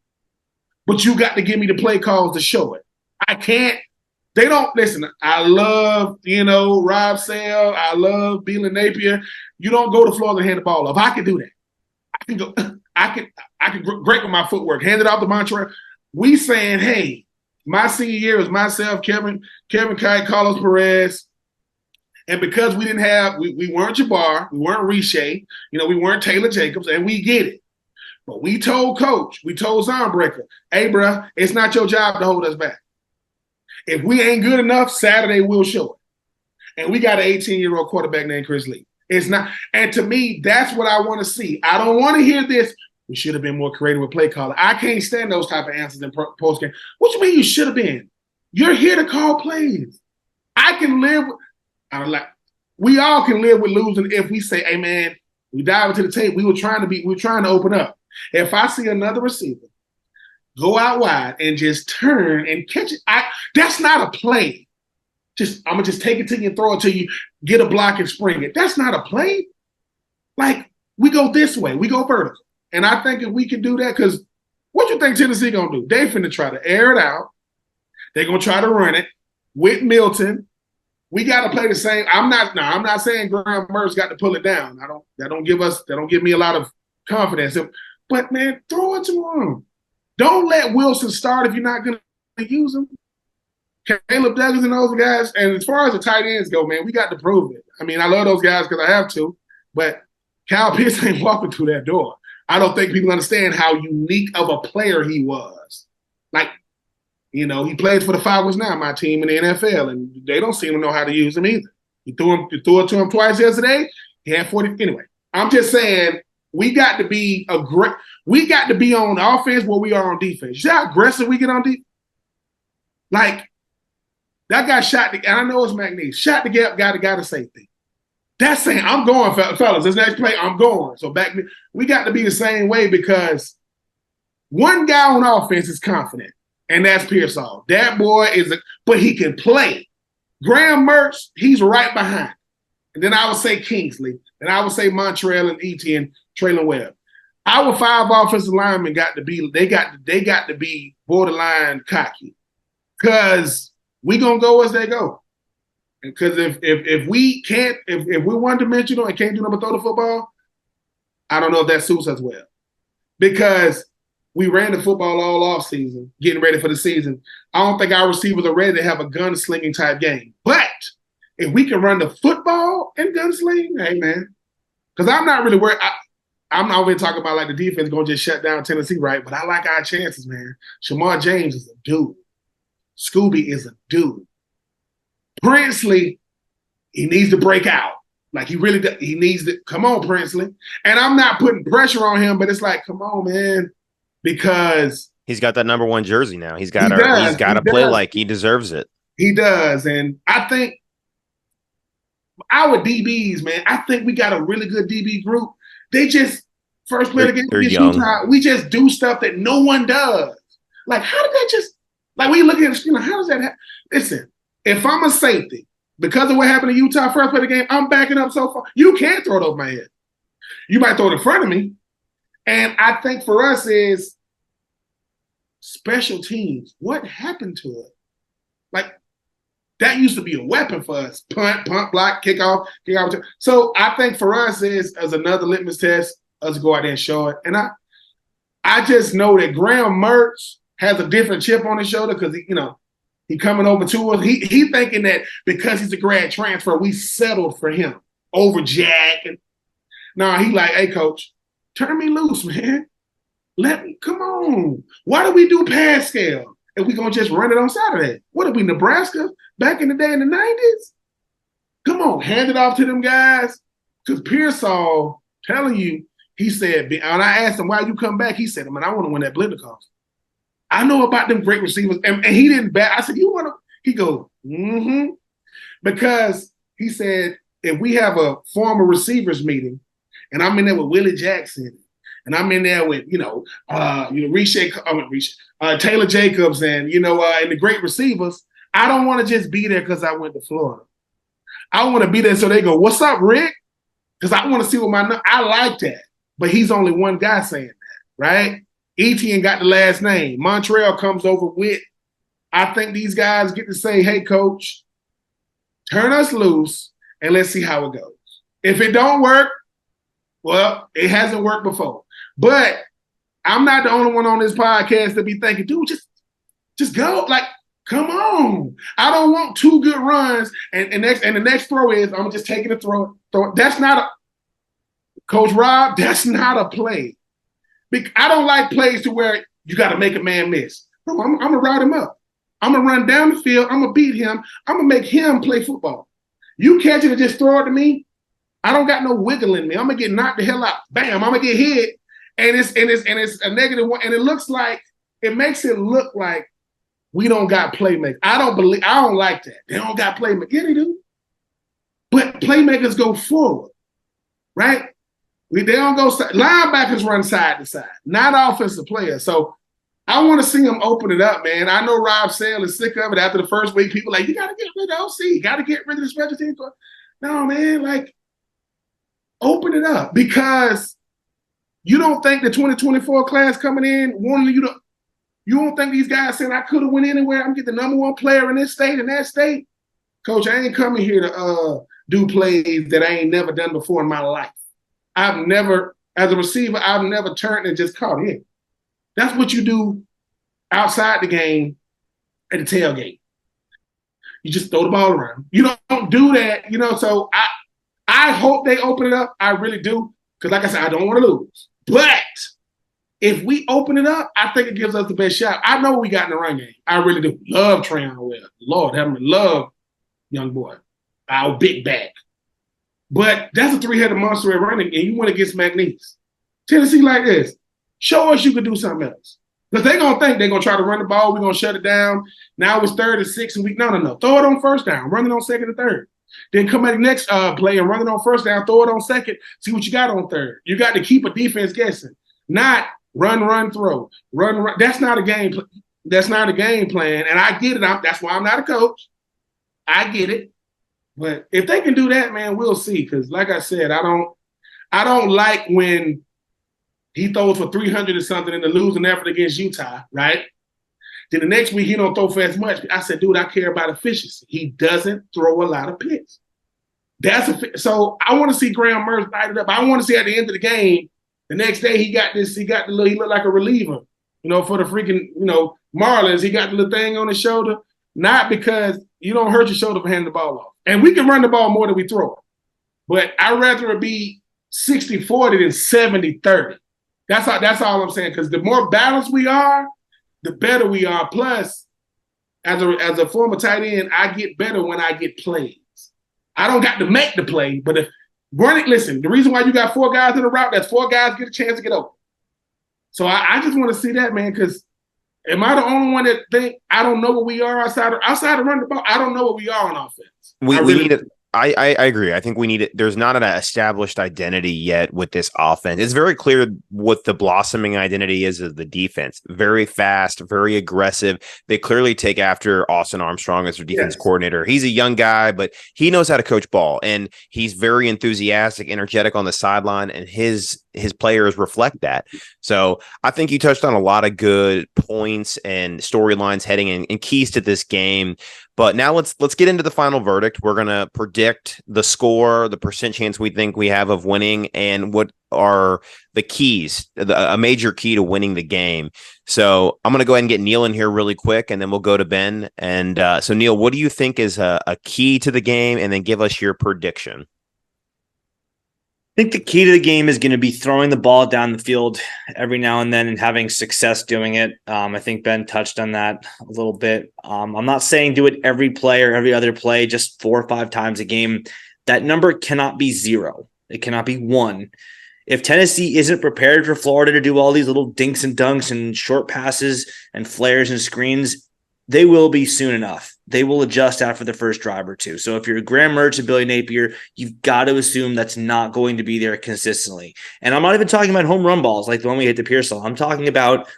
But you got to give me the play calls to show it. I can't. They don't listen. I love, Rob Sale. I love Beelan Napier. You don't go to Florida and hand the ball off. I can do that. I can go. I can great with my footwork. Hand it off to Montreal. We saying, hey, my senior year was myself, Kevin Kite, Carlos Perez. And because we didn't have, we weren't Jabbar, we weren't Riche, we weren't Taylor Jacobs, and we get it. But we told Coach, we told Zonebreaker, hey, bro, it's not your job to hold us back. If we ain't good enough, Saturday we'll show it. And we got an 18-year-old quarterback named Chris Lee. It's not, and to me, that's what I want to see. I don't want to hear this. We should have been more creative with play calling. I can't stand those type of answers in post game. What you mean you should have been? You're here to call plays. I can live with. We all can live with losing if we say, hey man, we dive into the tape. We were trying to open up. If I see another receiver go out wide and just turn and catch it, that's not a play. I'm gonna just take it to you and throw it to you, get a block and spring it. That's not a play. Like, we go this way, we go vertical. And I think if we can do that, because What you think Tennessee gonna do? They finna try to air it out. They're gonna try to run it with Milton. We got to play the same. I'm not saying Graham Mertz got to pull it down. That don't give me a lot of confidence. But man, throw it to him. Don't let Wilson start if you're not gonna use him. Caleb Douglas and those guys. And as far as the tight ends go, man, we got to prove it. I mean, I love those guys because I have to, but Kyle Pitts ain't walking through that door. I don't think people understand how unique of a player he was. Like, you know, he plays for the Falcons now, my team in the NFL, and they don't seem to know how to use him either. You threw it to him twice yesterday. He had 40. Anyway, I'm just saying we got to be we got to be on offense where we are on defense. You see how aggressive we get on defense? Like, that guy shot and I know it's McNeese, shot the gap, got a safety. That's saying, I'm going, fellas. This next play, I'm going. So we got to be the same way because one guy on offense is confident, and that's Pearsall. That boy but he can play. Graham Mertz, he's right behind. And then I would say Kingsley, and I would say Montreal and Etienne, Traylon Webb. Our 5 offensive linemen got to be borderline cocky because we gonna go as they go. Because if we're one dimensional and can't do nothing but throw the football, I don't know if that suits us well. Because we ran the football all off season, getting ready for the season. I don't think our receivers are ready to have a gunslinging type game. But if we can run the football and gunsling, hey man, because I'm not really worried. I'm not really talking about like the defense going to just shut down Tennessee, right? But I like our chances, man. Shamar James is a dude. Scooby is a dude. Princely, he needs to break out. Like he needs to come on, Princely. And I'm not putting pressure on him, but it's like, come on, man, because he's got that number 1 jersey now. He's got to play like he deserves it. He does, and I think our DBs, man, I think we got a really good DB group. They just first play the game against Utah. We just do stuff that no one does. Like, how did that just like when you look at it, how does that happen? Listen. If I'm a safety, because of what happened to Utah first play the game, I'm backing up so far. You can't throw it over my head. You might throw it in front of me. And I think for us is special teams. What happened to it? Like, that used to be a weapon for us. Punt, block, kick off. So I think for us is as another litmus test, us go out there and show it. And I just know that Graham Mertz has a different chip on his shoulder because he coming over to us. He thinking that because he's a grad transfer, we settled for him over Jack. Nah, he like, hey, coach, turn me loose, man. Come on. Why do we do pass scale if we gonna just run it on Saturday? What are we, Nebraska back in the day in the 90s? Come on, hand it off to them guys. Because Pearsall telling you, he said, and I asked him why you come back. He said, man, I want to win that Blittercoff. I know about them great receivers. And he didn't bet. I said, you want to? He goes, mm-hmm. Because he said, if we have a former receivers meeting, and I'm in there with Willie Jackson, and I'm in there with, Taylor Jacobs and, and the great receivers, I don't want to just be there because I went to Florida. I want to be there so they go, what's up, Rick? Because I want to see what I like that. But he's only one guy saying that, right? Etienne got the last name. Montreal comes over with. I think these guys get to say, hey, coach, turn us loose and let's see how it goes. If it don't work, well, it hasn't worked before. But I'm not the only one on this podcast to be thinking, dude, just go. Like, come on. I don't want 2 good runs and the next throw is I'm just taking a throw. That's not Coach Rob, that's not a play. I don't like plays to where you got to make a man miss. No, I'm going to route him up. I'm going to run down the field. I'm going to beat him. I'm going to make him play football. You catch it and just throw it to me, I don't got no wiggle in me. I'm going to get knocked the hell out. Bam, I'm going to get hit. And it's a negative one. And it makes it look like we don't got playmakers. I don't like that. They don't got playmakers. Yeah, they do. But playmakers go forward, right? They don't go linebackers run side to side, not offensive players. So I want to see them open it up, man. I know Rob Sale is sick of it after the first week. People like, you got to get rid of OC. You got to get rid of the special teams. No, man, like, open it up because You don't think the 2024 class coming in wanted you to? You don't think these guys said I could have went anywhere? I'm getting the number one player in this state and that state. Coach, I ain't coming here to do plays that I ain't never done before in my life. I've never, as a receiver, I've never turned and just caught in. That's what you do outside the game at the tailgate. You just throw the ball around. You don't do that, So I hope they open it up. I really do, because like I said, I don't want to lose. But if we open it up, I think it gives us the best shot. I know what we got in the run game. I really do. Love Trayon Webb. Lord have me, love young boy. Our big back. But that's a three-headed monster at running, and you went against McNeese. Tennessee like this. Show us you can do something else. Because they're going to think they're going to try to run the ball. We're going to shut it down. Now it's 3rd and 6, and no. Throw it on first down. Run it on 2nd and 3rd. Then come at the next play and run it on first down. Throw it on 2nd. See what you got on 3rd. You got to keep a defense guessing. Not run, throw. Run. That's not a game plan. That's not a game plan. And I get it. That's why I'm not a coach. I get it. But if they can do that, man, we'll see. Because like I said, I don't like when he throws for 300 or something in the losing effort against Utah, right? Then the next week he don't throw for as much. I said, dude, I care about efficiency. He doesn't throw a lot of picks. So I want to see Graham Mertz light it up. I want to see at the end of the game, the next day he looked like a reliever, for the freaking, Marlins. He got the little thing on his shoulder, not because you don't hurt your shoulder for handing the ball off. And we can run the ball more than we throw it. But I'd rather it be 60-40 than 70-30. That's all I'm saying. Because the more balanced we are, the better we are. Plus, as a former tight end, I get better when I get plays. I don't got to make the play, but if listen, the reason why you got 4 guys in the route, that's 4 guys get a chance to get open. So I just want to see that, man, because am I the only one that think I don't know what we are outside of running the ball? I don't know what we are on offense. We need it. I agree. I think we need it. There's not an established identity yet with this offense. It's very clear what the blossoming identity is of the defense. Very fast, very aggressive. They clearly take after Austin Armstrong as their defense coordinator. He's a young guy, but he knows how to coach ball, and he's very enthusiastic, energetic on the sideline, and his players reflect that. So I think you touched on a lot of good points and storylines heading in and keys to this game. But now let's get into the final verdict. We're going to predict the score, the percent chance we think we have of winning, and what are the keys, a major key to winning the game. So I'm going to go ahead and get Neil in here really quick, and then we'll go to Ben. And so, Neil, what do you think is a key to the game? And then give us your prediction. I think the key to the game is going to be throwing the ball down the field every now and then and having success doing it. I think Ben touched on that a little bit. I'm not saying do it every play or every other play, just 4 or 5 times a game. That number cannot be 0. It cannot be 1. If Tennessee isn't prepared for Florida to do all these little dinks and dunks and short passes and flares and screens, they will be soon enough. They will adjust after the first drive or two. So if you're Graham Mertz and Billy Napier, you've got to assume that's not going to be there consistently. And I'm not even talking about home run balls like the one we hit to Pearsall. I'm talking about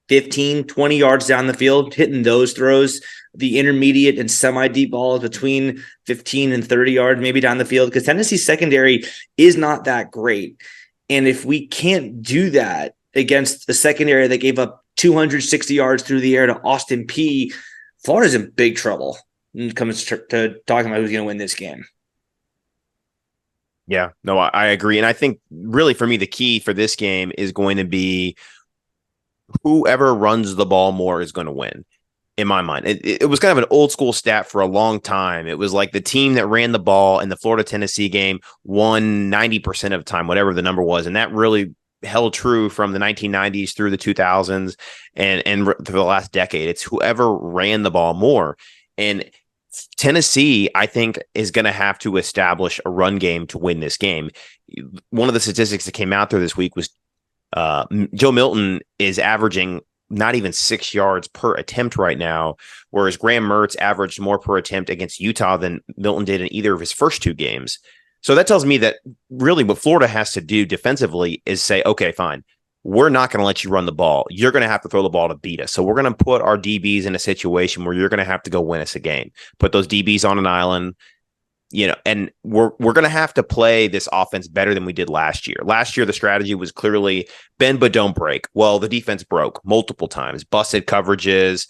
15, 20 yards down the field, hitting those throws, the intermediate and semi-deep balls between 15 and 30 yards, maybe down the field, because Tennessee's secondary is not that great. And if we can't do that against the secondary that gave up 260 yards through the air to Austin P, Florida's in big trouble when it comes to talking about who's going to win this game. Yeah, no, I agree. And I think really for me, the key for this game is going to be whoever runs the ball more is going to win. In my mind, it was kind of an old school stat for a long time. It was like the team that ran the ball in the Florida-Tennessee game won 90% of the time, whatever the number was. And that really held true from the 1990s through the 2000s and through the last decade. It's whoever ran the ball more. And Tennessee, I think, is going to have to establish a run game to win this game. One of the statistics that came out there this week was Joe Milton is averaging not even 6 yards per attempt right now, whereas Graham Mertz averaged more per attempt against Utah than Milton did in either of his first 2 games. So that tells me that really what Florida has to do defensively is say, okay, fine, we're not going to let you run the ball. You're going to have to throw the ball to beat us. So we're going to put our DBs in a situation where you're going to have to go win us a game. Put those DBs on an island, and we're going to have to play this offense better than we did last year. Last year, the strategy was clearly bend but don't break. Well, the defense broke multiple times, busted coverages.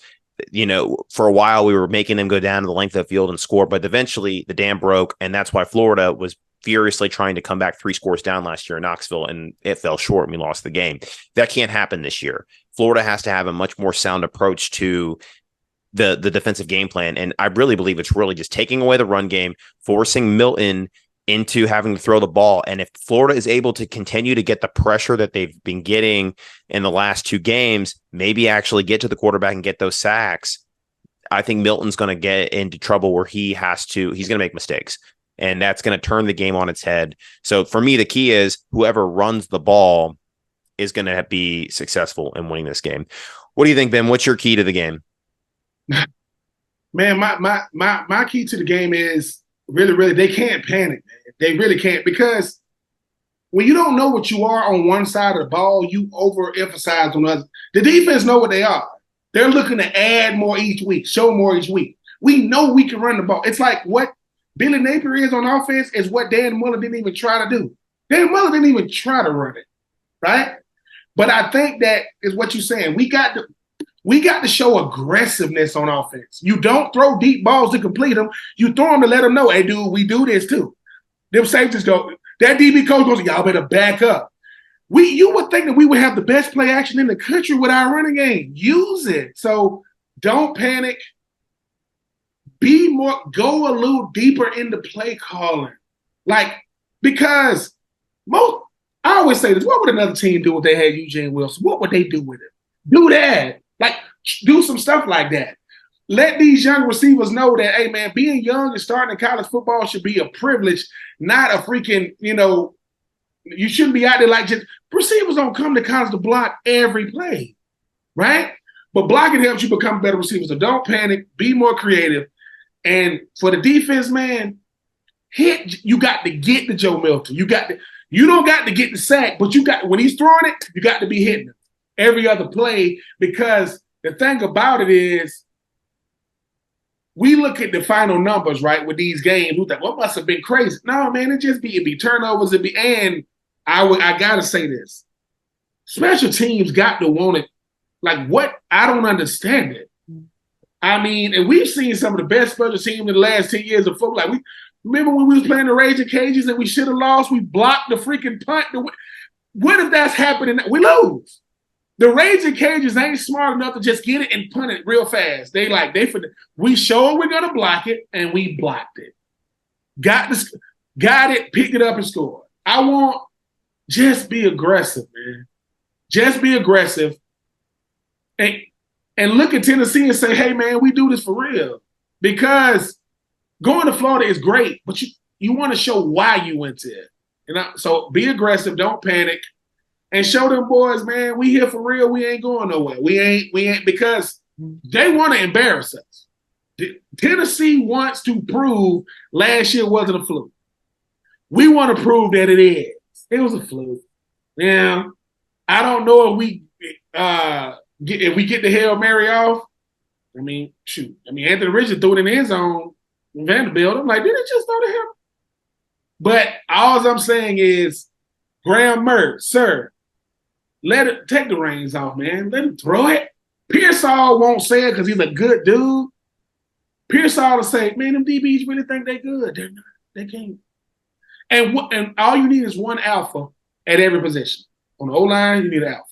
For a while, we were making them go down to the length of the field and score, but eventually the dam broke, and that's why Florida was furiously trying to come back 3 scores down last year in Knoxville, and it fell short, and we lost the game. That can't happen this year. Florida has to have a much more sound approach to the defensive game plan, and I really believe it's really just taking away the run game, forcing Milton into having to throw the ball. And if Florida is able to continue to get the pressure that they've been getting in the last 2 games, maybe actually get to the quarterback and get those sacks, I think Milton's going to get into trouble where he's going to make mistakes, and that's going to turn the game on its head. So for me, the key is whoever runs the ball is going to be successful in winning this game. What do you think, Ben? What's your key to the game? Man, my key to the game is really, they can't panic, man. They really can't, because when you don't know what you are on one side of the ball, you overemphasize on the other. The defense know what they are. They're looking to add more each week, show more each week. We know we can run the ball. It's like what Billy Napier is on offense is what Dan Muller didn't even try to do. Dan Muller didn't even try to run it, right? But I think that is what you're saying. We got to show aggressiveness on offense. You don't throw deep balls to complete them. You throw them to let them know, hey, dude, we do this too. Them safeties go, that DB coach goes, y'all better back up. You would think that we would have the best play action in the country with our running game. Use it. So don't panic. Go a little deeper into play calling. Because I always say this, what would another team do if they had Eugene Wilson? What would they do with it? Do that. Do some stuff like that. Let these young receivers know that, hey, man, being young and starting in college football should be a privilege, not a freaking, you shouldn't be out there just receivers don't come to college to block every play, right? But blocking helps you become a better receiver. So don't panic. Be more creative. And for the defense, man, you got to get to Joe Milton. You don't got to get the sack, but when he's throwing it, you got to be hitting him every other play, because the thing about it is we look at the final numbers, right, with these games. We think, what must have been crazy? No, man, it'd be turnovers. And I got to say this. Special teams got to want it. What? I don't understand it. I mean, and we've seen some of the best special teams in the last 10 years of football. Remember when we was playing the Raging Cajuns and we should have lost? We blocked the freaking punt. What if that's happening? We lose. The Raging Cajuns ain't smart enough to just get it and punt it real fast. We showed we're gonna block it, and we blocked it. Got it, picked it up, and scored. Just be aggressive, man. Just be aggressive, and look at Tennessee and say, hey, man, we do this for real. Because going to Florida is great, but you want to show why you went there. So be aggressive, don't panic. And show them boys, man, we here for real. We ain't going nowhere. We ain't because they want to embarrass us. Tennessee wants to prove last year wasn't a fluke. We want to prove that it is. It was a fluke. Now, I don't know if we get the Hail Mary off. I mean, shoot. Anthony Richardson threw it in the end zone in Vanderbilt. I'm like, did it just throw to him? But all I'm saying is, Graham Mertz, sir, take the reins off, man. Let him throw it. Pearsall won't say it because he's a good dude. Pearsall will say, man, them DBs really think they good. They're not. They can't. And all you need is one alpha at every position. On the O-line, you need an alpha.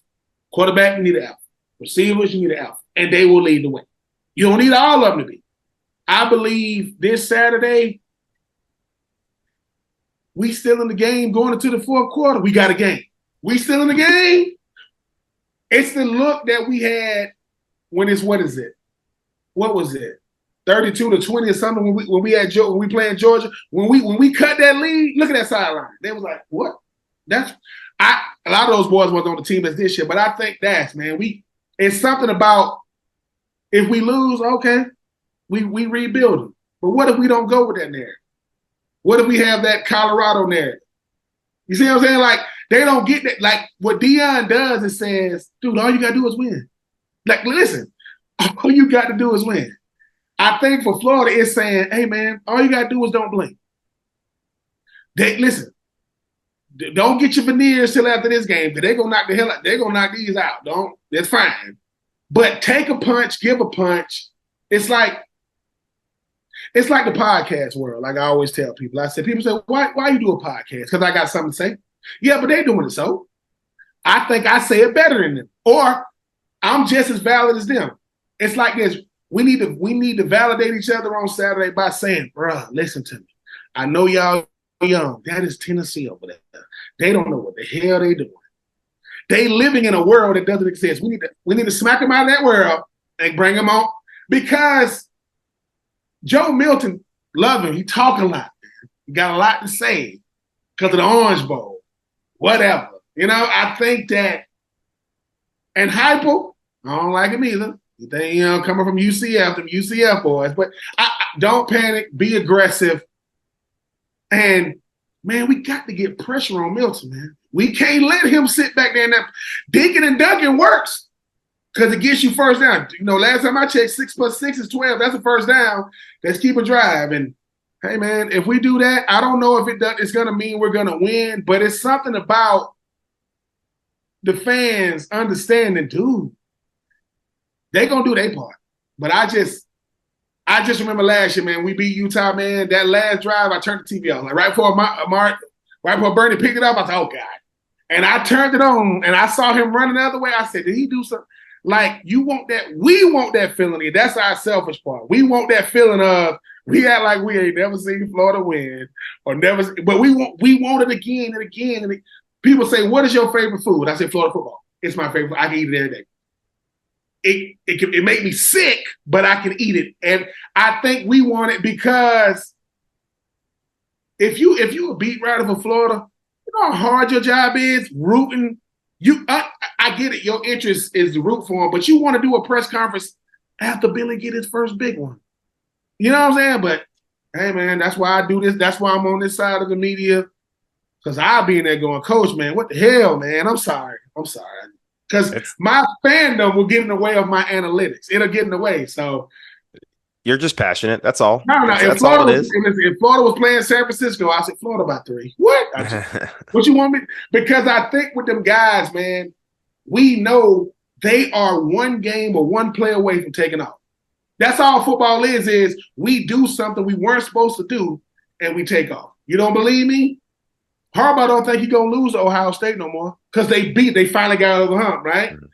Quarterback, you need an alpha. Receivers, you need an alpha. And they will lead the way. You don't need all of them to be. I believe this Saturday, we still in the game going into the fourth quarter. We got a game. We still in the game. It's the look that we had when it's, what is it? What was it? 32-20 or something when we playing Georgia. When we cut that lead, look at that sideline. They was like, what? A lot of those boys wasn't on the team as this year, but I think it's something about if we lose, okay, we rebuild them. But what if we don't go with that narrative? What if we have that Colorado narrative? You see what I'm saying? They don't get that. What Deion does is says, dude, all you got to do is win. Listen, all you got to do is win. I think for Florida, it's saying, hey, man, all you got to do is don't blink. Listen. Don't get your veneers till after this game because they're gonna knock the hell out. They're gonna knock these out. That's fine. But take a punch, give a punch. It's like the podcast world. Like I always tell people. People say, why you do a podcast? Because I got something to say. Yeah, but they're doing it so. I think I say it better than them. Or I'm just as valid as them. It's like this. We need to validate each other on Saturday by saying, bruh, listen to me. I know y'all young. That is Tennessee over there. They don't know what the hell they doing. They living in a world that doesn't exist. We need to smack them out of that world and bring them on because Joe Milton, love him. He talk a lot. Man. He got a lot to say because of the Orange Bowl, whatever. I think that, and Hypo, I don't like him either. They, coming from UCF, them UCF boys. But I don't panic. Be aggressive. And, man, we got to get pressure on Milton, man. We can't let him sit back there and that. Dinking and dunking works because it gets you first down. Last time I checked, 6 + 6 is 12. That's a first down. Let's keep a drive. And, hey, man, if we do that, I don't know if it's going to mean we're going to win, but it's something about the fans understanding, dude, they're going to do their part. But I just remember last year, man, we beat Utah, man. That last drive, I turned the TV on. Like right before Bernie picked it up, I thought, oh, God. And I turned it on, and I saw him running the other way. I said, did he do something? Like, you want that. We want that feeling. That's our selfish part. We want that feeling of we act like we ain't never seen Florida win or never. But we want it again and again. And people say, what is your favorite food? I say, Florida football. It's my favorite. I can eat it every day. It make me sick, but I can eat it. And I think we want it because if you a beat writer for Florida, you know how hard your job is rooting. I get it. Your interest is to root for him, but you want to do a press conference after Billy get his first big one. You know what I'm saying? But hey, man, that's why I do this. That's why I'm on this side of the media because I'll be in there going, Coach, man, what the hell, man? I'm sorry. Because my fandom will get in the way of my analytics. It'll get in the way. So you're just passionate. That's all. No. That's all it is. If Florida was playing San Francisco, I said Florida by 3. What? What you want me? Because I think with them guys, man, we know they are one game or one play away from taking off. That's all football is we do something we weren't supposed to do and we take off. You don't believe me? Harbaugh don't think he's going to lose to Ohio State no more because they finally got over the hump, right? Mm-hmm.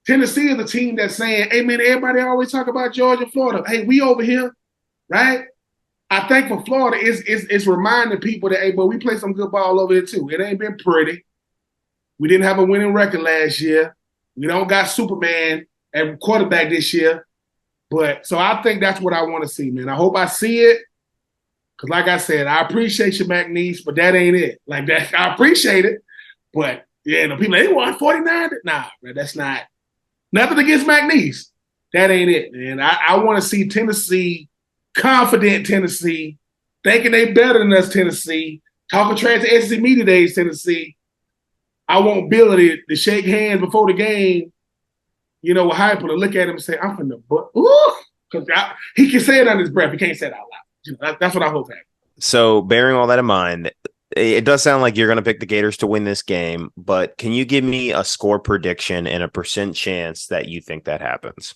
Tennessee is a team that's saying, hey, man, everybody always talk about Georgia, Florida. Hey, we over here, right? I think for Florida, it's reminding people that, hey, but we play some good ball over here too. It ain't been pretty. We didn't have a winning record last year. We don't got Superman at quarterback this year. But so I think that's what I want to see, man. I hope I see it. Because like I said, I appreciate you, McNeese, but that ain't it. Like that, I appreciate it. But yeah, people, they won 49. Nah, man, that's not. Nothing against McNeese. That ain't it, man. I want to see Tennessee, confident Tennessee, thinking they better than us, Tennessee, talking trash to SEC Media Days, Tennessee. I want Billy to shake hands before the game, with Hyper to look at him and say, I'm from the book. Ooh! Because he can say it under his breath. He can't say it out loud. That's what I hope happens. So bearing all that in mind, it does sound like you're going to pick the Gators to win this game, but can you give me a score prediction and a % chance that you think that happens?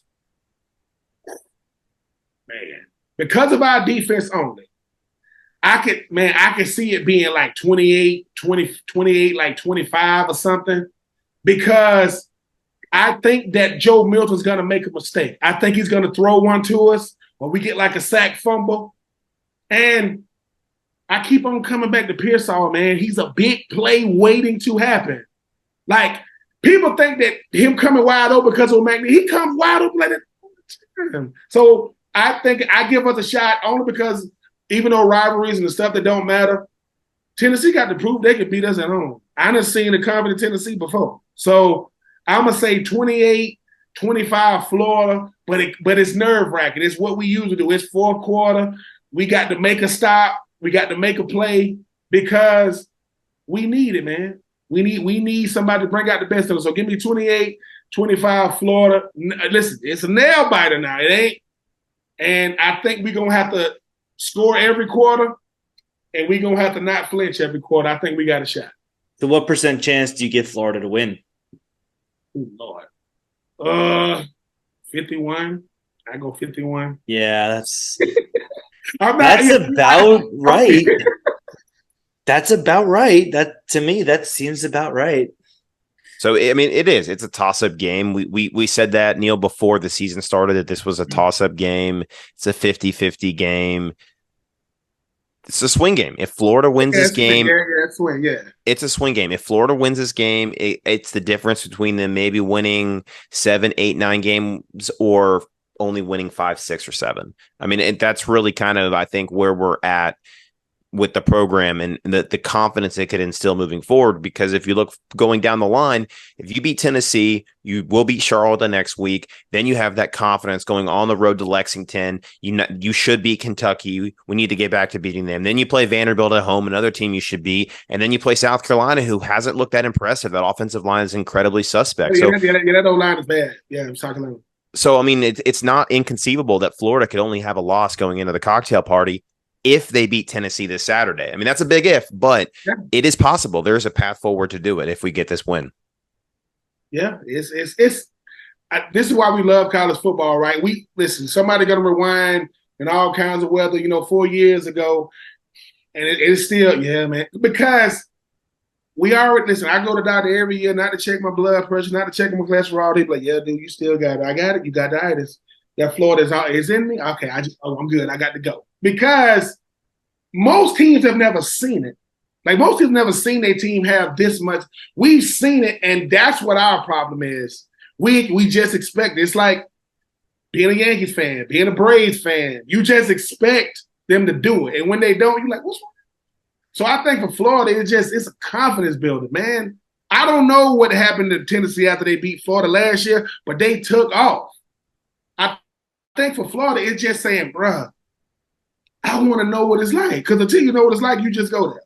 Man, because of our defense only, I could see it being like 28, like 25 or something, because I think that Joe Milton's going to make a mistake. I think he's going to throw one to us or we get like a sack fumble. And I keep on coming back to Pearsall, man. He's a big play waiting to happen. Like, people think that him coming wide open because of McNeese, he comes wide open like that. So I think I give us a shot only because even though rivalries and the stuff that don't matter, Tennessee got to prove they can beat us at home. I done seen a confident Tennessee before. So I'm going to say 28, 25 Florida, but it's nerve-wracking. It's what we usually do. It's fourth quarter. We got to make a stop. We got to make a play because we need it, man. We need somebody to bring out the best of us. So give me 28, 25 Florida. Listen, it's a nail biter now. It ain't. And I think we're going to have to score every quarter. and we're going to have to not flinch every quarter, I think we got a shot. So what % chance do you give Florida to win? Oh, Lord. 51. I go 51. Yeah, that's about right. That's about right. That to me, that seems about right. So, I mean, it is. It's a toss-up game. We said that, Neil, before the season started, that this was a toss-up game. It's a 50-50 game. It's a swing game. If Florida wins this game, it's a swing game. If Florida wins this game, it's the difference between them maybe winning 7, 8, 9 games or only winning 5, 6, or 7. I mean, that's really kind of, I think, where we're at with the program and the confidence it could instill moving forward. Because if you look going down the line, if you beat Tennessee, you will beat Charlotte the next week. Then you have that confidence going on the road to Lexington. You should beat Kentucky. We need to get back to beating them. Then you play Vanderbilt at home, another team you should beat. And then you play South Carolina, who hasn't looked that impressive. That offensive line is incredibly suspect. That old line is bad. Yeah, I'm talking about. So, I mean, it's not inconceivable that Florida could only have a loss going into the cocktail party if they beat Tennessee this Saturday. I mean, that's a big if, but it is possible. There's a path forward to do it if we get this win. Yeah, this is why we love college football, right? Listen, somebody going to rewind in all kinds of weather, 4 years ago, and it's still, yeah, man, because we already, listen, I go to the doctor every year, not to check my blood pressure, not to check my cholesterol. They be like, yeah, dude, you still got it. I got it. You got the itis. That Florida is in me. Okay, I'm good. I got to go. Because most teams have never seen it. Like, most teams never seen their team have this much. We've seen it, and that's what our problem is. We just expect it. It's like being a Yankees fan, being a Braves fan. You just expect them to do it. And when they don't, you're like, what's wrong? So I think for Florida, it's a confidence builder, man. I don't know what happened to Tennessee after they beat Florida last year, but they took off. I think for Florida, it's just saying, bruh, I want to know what it's like. Because until you know what it's like, you just go there.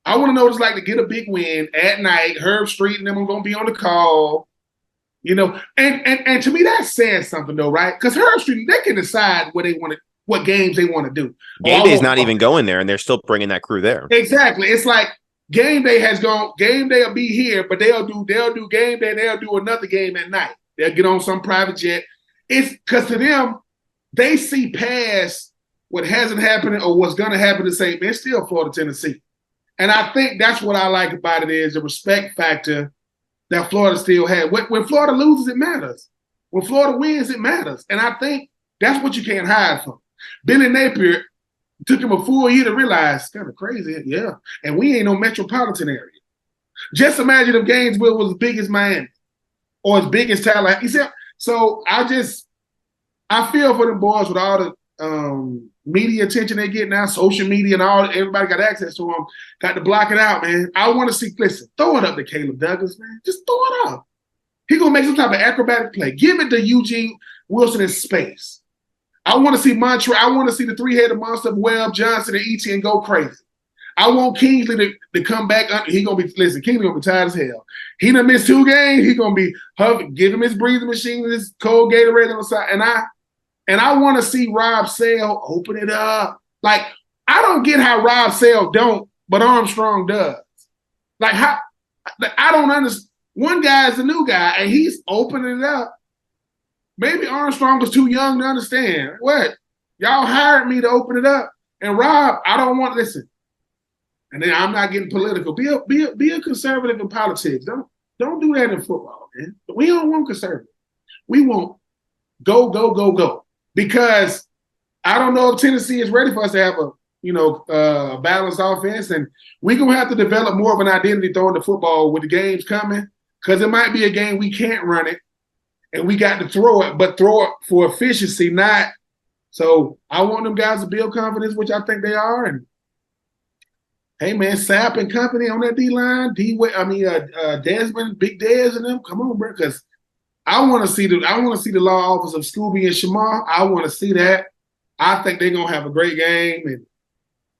I want to know what it's like to get a big win at night. Herb Street and them are going to be on the call. And to me, that says something, though, right? Because Herb Street, they can decide what games they want to do. Game day's not even going there, and they're still bringing that crew there. Exactly. It's like game day has gone. Game day will be here, but they'll do game day. They'll do another game at night. They'll get on some private jet. It's because to them, they see past what hasn't happened or what's going to happen to say, man, it's still Florida, Tennessee. And I think that's what I like about it is the respect factor that Florida still had. When Florida loses, it matters. When Florida wins, it matters. And I think that's what you can't hide from. Billy Napier took him a full year to realize it's kind of crazy. Yeah. And we ain't no metropolitan area. Just imagine if Gainesville was as big as Miami or as big as Tallahassee. He said, so I feel for them boys with all the media attention they get now, social media and all, everybody got access to them, got to block it out, man. I want to see, listen, throw it up to Caleb Douglas, man. Just throw it up. He's going to make some type of acrobatic play. Give it to Eugene Wilson in space. I want to see I want to see the three-headed monster of Webb, Johnson, and Etienne go crazy. I want Kingsley to come back. Kingsley going to be tired as hell. He done missed 2 games. He going to be huffing, give him his breathing machine with his cold Gatorade on the side. And I want to see Rob Sale open it up. Like, I don't get how Rob Sale don't, but Armstrong does. Like, I don't understand. One guy is the new guy, and he's opening it up. Maybe Armstrong was too young to understand. What? Y'all hired me to open it up. And Rob, I don't want to listen. And then I'm not getting political. Be a conservative in politics. Don't do that in football, man. We don't want conservative. We want go. Because I don't know if Tennessee is ready for us to have a balanced offense, and we're gonna have to develop more of an identity throwing the football with the games coming. Because it might be a game we can't run it, and we got to throw it, but throw it for efficiency, not. So I want them guys to build confidence, which I think they are. And hey, man, Sapp and company on that D line, Desmond, Big Dez, and them. Come on, bro, because I want to see the law office of Scooby and Shamar. I want to see that. I think they're gonna have a great game. And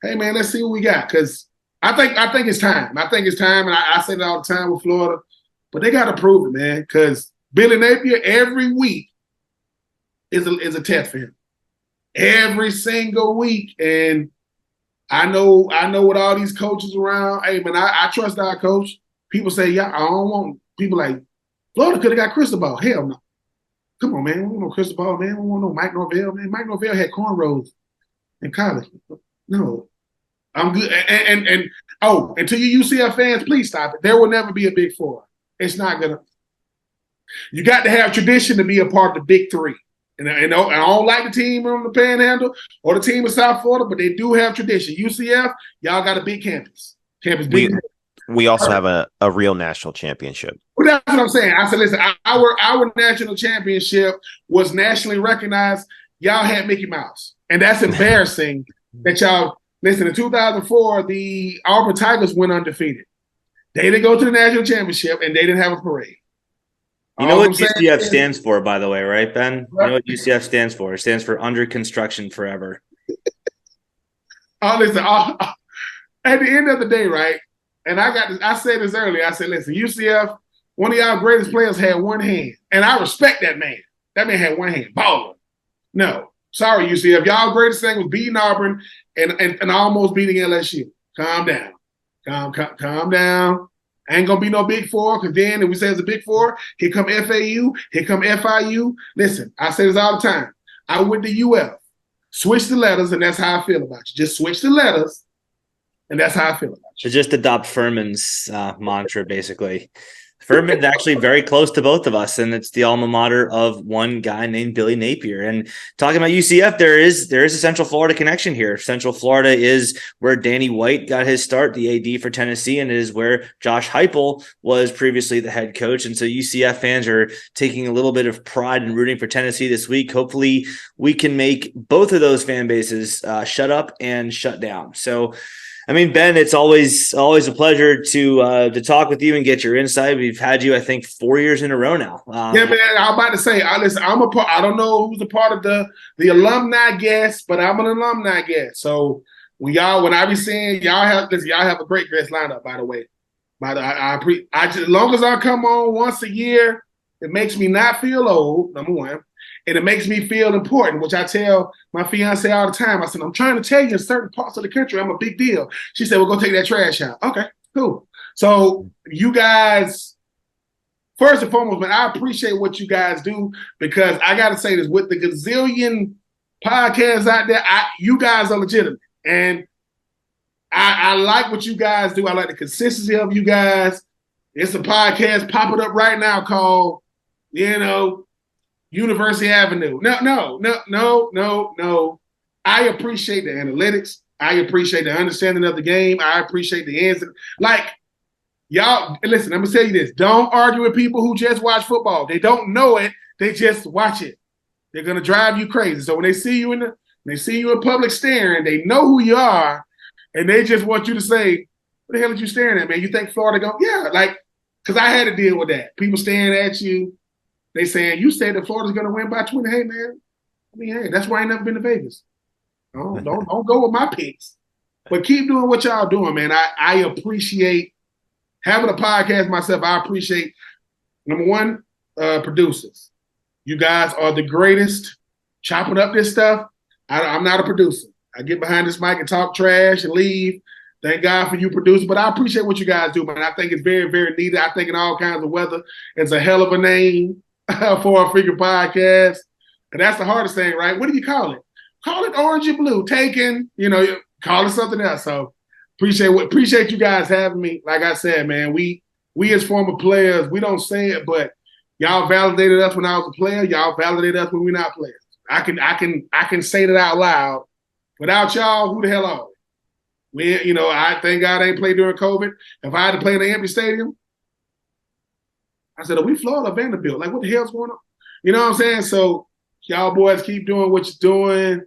hey, man, let's see what we got. Because I think it's time. I think it's time, and I say that all the time with Florida. But they got to prove it, man, because Billy Napier every week is a test for him. Every single week. And I know what all these coaches around. Hey, man, I trust our coach. People say, yeah, I don't want people like Florida could have got Cristobal. Hell no. Come on, man. We don't want no Cristobal, man. We don't want no Mike Norvell, man. Mike Norvell had cornrows in college. No. I'm good. And to you UCF fans, please stop it. There will never be a Big Four. It's not gonna. You got to have tradition to be a part of the Big Three. And I don't like the team on the Panhandle or the team in South Florida, but they do have tradition. UCF, y'all got a big campus. Campus big. We also have a real national championship. Well, that's what I'm saying. I said, listen, our national championship was nationally recognized. Y'all had Mickey Mouse, and that's embarrassing that y'all. Listen, in 2004, the Auburn Tigers went undefeated. They didn't go to the national championship, and they didn't have a parade. You know what UCF stands for, by the way, right, Ben? You know what UCF stands for? It stands for under construction forever. Listen, at the end of the day, right, and I said this earlier. I said, listen, UCF, one of y'all greatest players had one hand, and I respect that man. That man had one hand. Baller. No. Sorry, UCF. Y'all greatest thing was beating Auburn and almost beating LSU. Calm down. Calm down. Ain't gonna be no Big Four, because then if we say it's a Big Four, here come FAU, here come FIU. Listen, I say this all the time. I went to UF. Switch the letters, and that's how I feel about you. Just switch the letters, and that's how I feel about you. So just adopt Furman's mantra, basically. Furman's actually very close to both of us, and it's the alma mater of one guy named Billy Napier. And talking about UCF, there is a Central Florida connection here. Central Florida is where Danny White got his start, the AD for Tennessee, and it is where Josh Heupel was previously the head coach. And so UCF fans are taking a little bit of pride in rooting for Tennessee this week. Hopefully we can make both of those fan bases shut up and shut down. So, I mean, Ben, it's always a pleasure to talk with you and get your insight. We've had you, I think, 4 years in a row now. Yeah, man. I'm about to say, listen, I'm a part. I don't know who's a part of the alumni guest, but I'm an alumni guest. So when I be saying y'all have a great guest lineup, by the way. As long as I come on once a year, it makes me not feel old. Number one. And it makes me feel important, which I tell my fiance all the time. I said, I'm trying to tell you in certain parts of the country, I'm a big deal. She said, well, go take that trash out. Okay, cool. So you guys, first and foremost, man, I appreciate what you guys do, because I got to say this, with the gazillion podcasts out there, you guys are legitimate. And I like what you guys do. I like the consistency of you guys. It's a podcast popping up right now called, University Avenue. No. I appreciate the analytics. I appreciate the understanding of the game. I appreciate the answer. Like, y'all, listen, I'm going to tell you this. Don't argue with people who just watch football. They don't know it. They just watch it. They're going to drive you crazy. So when they see you in public staring, they know who you are, and they just want you to say, what the hell are you staring at, man? You think Florida go? Yeah, like, because I had to deal with that. People staring at you. They saying, you said that Florida's going to win by 20. Hey, man. I mean, hey, that's why I ain't never been to Vegas. Don't go with my picks. But keep doing what y'all doing, man. I appreciate having a podcast myself. I appreciate, number one, producers. You guys are the greatest. Chopping up this stuff, I'm not a producer. I get behind this mic and talk trash and leave. Thank God for you producers. But I appreciate what you guys do, man. I think it's very, very needed. I think in all kinds of weather, it's a hell of a name for a freaking podcast. And that's the hardest thing, right? What do you call it? Call it orange and blue. Taken, call it something else. So appreciate you guys having me. Like I said, man, we as former players, we don't say it, but y'all validated us when I was a player. Y'all validated us when we're not players. I can say that out loud. Without y'all, who the hell are we? I thank God I ain't played during COVID. If I had to play in an empty stadium, I said, are we Florida or Vanderbilt? Like, what the hell's going on? You know what I'm saying? So y'all boys keep doing what you're doing.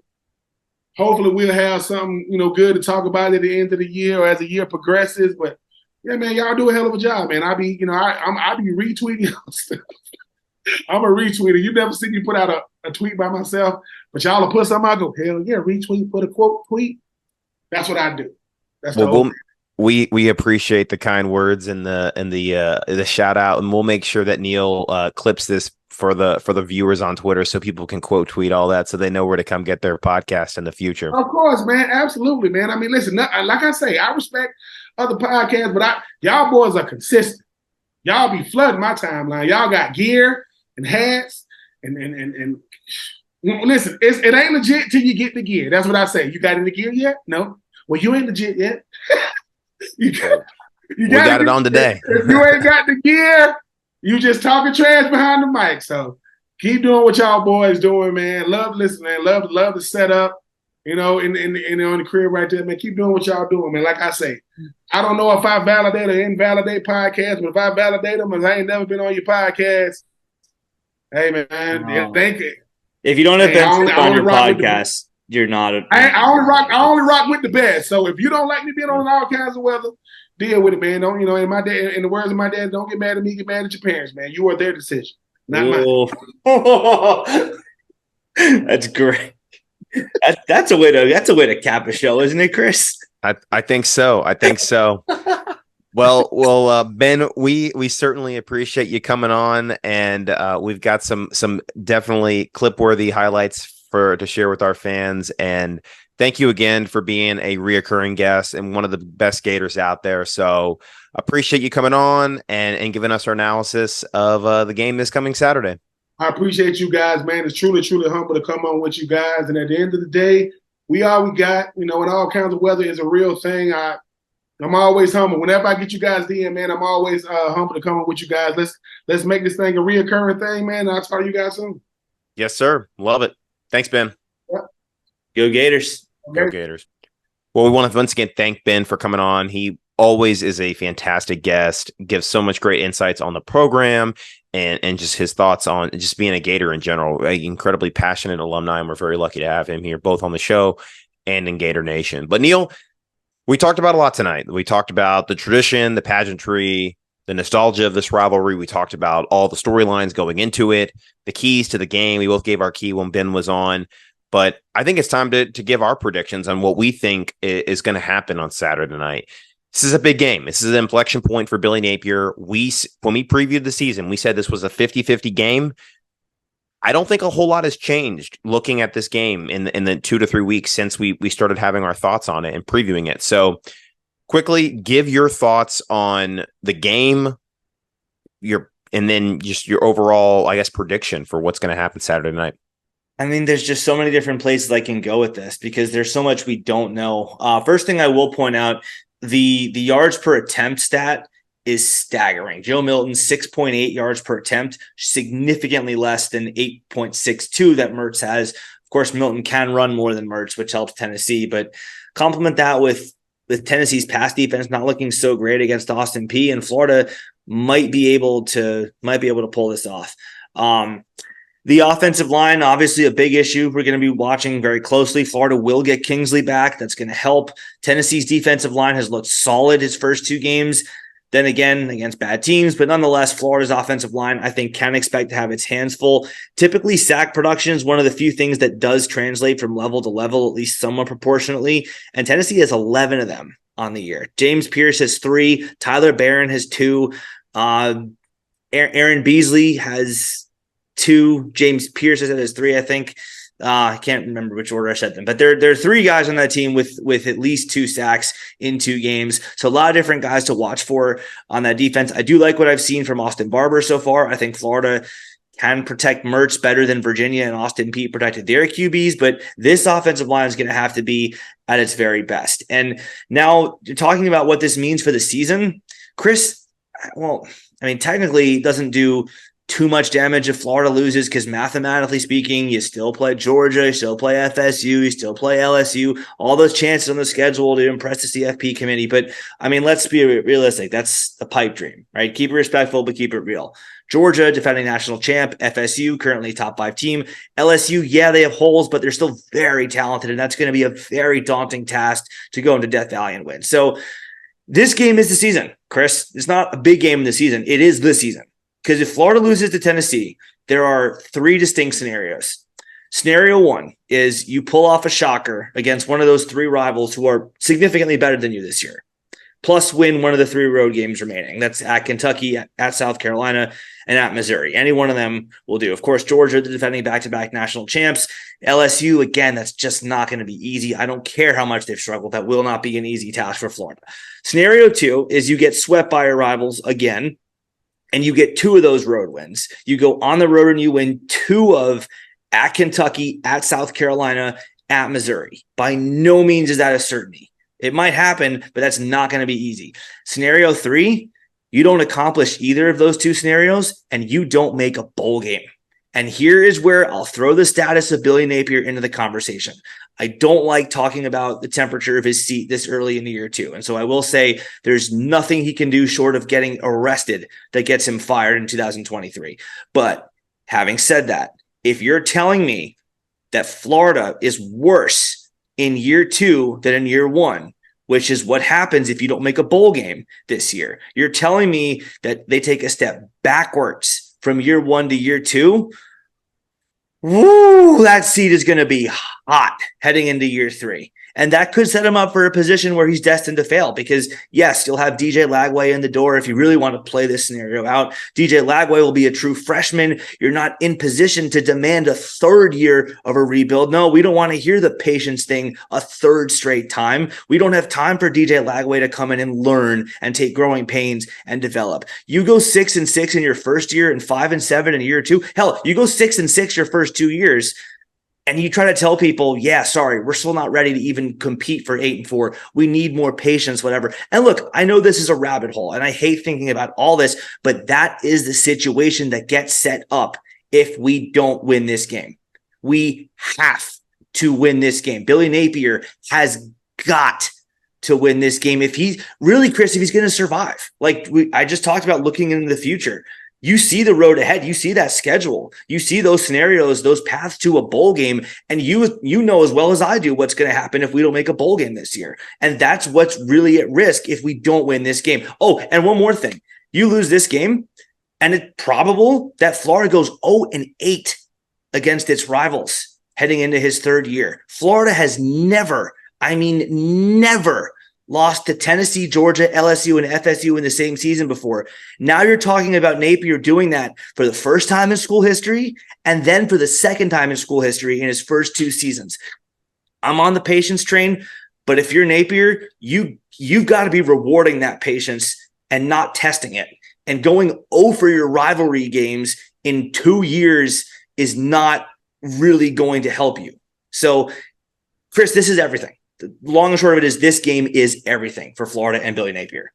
Hopefully we'll have something, good to talk about at the end of the year or as the year progresses. But yeah, man, y'all do a hell of a job, man. I be retweeting y'all stuff. I'm a retweeter. You never seen me put out a tweet by myself, but y'all will put something out, go, hell yeah, retweet, put a quote, tweet. That's what I do. That's we appreciate the kind words and the shout out, and we'll make sure that Neil clips this for the viewers on Twitter so people can quote tweet all that so they know where to come get their podcast in the future? Of course, man. Absolutely, man. I mean, listen, like I say, I respect other podcasts, but y'all boys are consistent. Y'all be flooding my timeline. Y'all got gear and hats and listen, it ain't legit till you get the gear. That's what I say. You got any gear yet? No. Well, you ain't legit yet. We got it on today. If you ain't got the gear, you just talking trash behind the mic. So keep doing what y'all boys doing, man. Love listening, man. Love the setup. In the crib right there, man. Keep doing what y'all doing, man. Like I say, I don't know if I validate or invalidate podcasts, but if I validate them, as I ain't never been on your podcast, hey, man, thank you. If you don't have Ben Troupe on your podcast, you're not. I only rock with the best. So if you don't like me being on all kinds of weather, deal with it, man. Don't in the words of my dad, don't get mad at me. Get mad at your parents, man. You are their decision, not mine. That's great. That's a way to cap a show, isn't it, Chris? I think so. Well, Ben, we certainly appreciate you coming on, and we've got some definitely clip-worthy highlights to share with our fans. And thank you again for being a reoccurring guest and one of the best Gators out there. So appreciate you coming on and giving us our analysis of the game this coming Saturday. I appreciate you guys, man. It's truly, truly humble to come on with you guys. And at the end of the day, we all we got. In all kinds of weather is a real thing. I'm always humble. Whenever I get you guys in, man, I'm always humble to come on with you guys. Let's make this thing a reoccurring thing, man. And I'll talk to you guys soon. Yes, sir. Love it. Thanks, Ben. Yep. Go Gators. Okay. Go Gators. Well, we want to once again thank Ben for coming on. He always is a fantastic guest, gives so much great insights on the program and just his thoughts on just being a Gator in general. An incredibly passionate alumni, and we're very lucky to have him here, both on the show and in Gator Nation. But Neil, we talked about a lot tonight. We talked about the tradition, the pageantry, the nostalgia of this rivalry. We talked about all the storylines going into it, the keys to the game. We both gave our key when Ben was on. But I think it's time to give our predictions on what we think is going to happen on Saturday night. This is a big game. This is an inflection point for Billy Napier. When we previewed the season, we said this was a 50-50 game. I don't think a whole lot has changed looking at this game in the 2 to 3 weeks since we started having our thoughts on it and previewing it. So quickly give your thoughts on the game, and then just your overall, I guess, prediction for what's going to happen Saturday night. I mean, there's just so many different places I can go with this because there's so much we don't know. First thing I will point out, the yards per attempt stat is staggering. Joe Milton, 6.8 yards per attempt, significantly less than 8.62 that Mertz has. Of course, Milton can run more than Mertz, which helps Tennessee, but complement that with Tennessee's pass defense not looking so great against Austin Peay, and Florida might be able to pull this off. The offensive line, obviously a big issue. We're going to be watching very closely. Florida will get Kingsley back. That's going to help. Tennessee's defensive line has looked solid his first 2 games. Then again, against bad teams, but nonetheless, Florida's offensive line, I think, can expect to have its hands full. Typically, sack production is one of the few things that does translate from level to level, at least somewhat proportionately. And Tennessee has 11 of them on the year. James Pierce has 3. Tyler Barron has 2. Aaron Beasley has 2. James Pierce has 3, I think. I can't remember which order I said them, but there are 3 guys on that team with at least 2 sacks in 2 games. So a lot of different guys to watch for on that defense. I do like what I've seen from Austin Barber so far. I think Florida can protect Mertz better than Virginia and Austin Peay protected their QBs, but this offensive line is going to have to be at its very best. And now talking about what this means for the season, Chris, well, I mean, technically it doesn't do too much damage if Florida loses because mathematically speaking, you still play Georgia, you still play FSU, you still play LSU, all those chances on the schedule to impress the CFP committee. But I mean, let's be realistic. That's a pipe dream, right? Keep it respectful, but keep it real. Georgia, defending national champ. FSU, currently top 5 team. LSU, yeah, they have holes, but they're still very talented, and that's going to be a very daunting task to go into Death Valley and win. So this game is the season, Chris. It's not a big game in the season. It is the season. Because if Florida loses to Tennessee, there are 3 distinct scenarios. Scenario 1 is you pull off a shocker against one of those 3 rivals who are significantly better than you this year. plus win one of the 3 road games remaining. That's at Kentucky, at South Carolina, and at Missouri. Any one of them will do. Of course, Georgia, the defending back-to-back national champs. LSU, again, that's just not going to be easy. I don't care how much they've struggled. That will not be an easy task for Florida. Scenario 2 is you get swept by your rivals again, and you get 2 of those road wins. You go on the road and you win 2 of at Kentucky, at South Carolina, at Missouri. By no means is that a certainty. It might happen, but that's not going to be easy. Scenario 3, you don't accomplish either of those 2 scenarios, and you don't make a bowl game. And here is where I'll throw the status of Billy Napier into the conversation. I don't like talking about the temperature of his seat this early in the year 2. And so I will say there's nothing he can do short of getting arrested that gets him fired in 2023. But having said that, if you're telling me that Florida is worse in year 2 than in year 1, which is what happens if you don't make a bowl game this year, you're telling me that they take a step backwards from year 1 to year 2, woo, that seat is going to be hot heading into year 3. And that could set him up for a position where he's destined to fail because, yes, you'll have DJ Lagway in the door if you really want to play this scenario out. DJ Lagway will be a true freshman. You're not in position to demand a 3rd year of a rebuild. No, we don't want to hear the patience thing a 3rd straight time. We don't have time for DJ Lagway to come in and learn and take growing pains and develop. You go 6-6 in your first year and 5-7 in year 2. Hell, you go 6-6 your first 2 years. And you try to tell people, yeah, sorry, we're still not ready to even compete for 8-4. We need more patience, whatever. And look, I know this is a rabbit hole and I hate thinking about all this, but that is the situation that gets set up if we don't win this game. We have to win this game. Billy Napier has got to win this game. If he's really, Chris, if he's going to survive, I just talked about looking into the future. You see the road ahead. You see that schedule. You see those scenarios, those paths to a bowl game. And you know as well as I do what's going to happen if we don't make a bowl game this year. And that's what's really at risk if we don't win this game. Oh, and one more thing. You lose this game, and it's probable that Florida goes 0-8 against its rivals heading into his 3rd year. Florida has never lost to Tennessee, Georgia, LSU, and FSU in the same season before. Now you're talking about Napier doing that for the first time in school history and then for the second time in school history in his first 2 seasons. I'm on the patience train, but if you're Napier, you've got to be rewarding that patience and not testing it. And going 0 for your rivalry games in 2 years is not really going to help you. So, Chris, this is everything. The long and short of it is this game is everything for Florida and Billy Napier.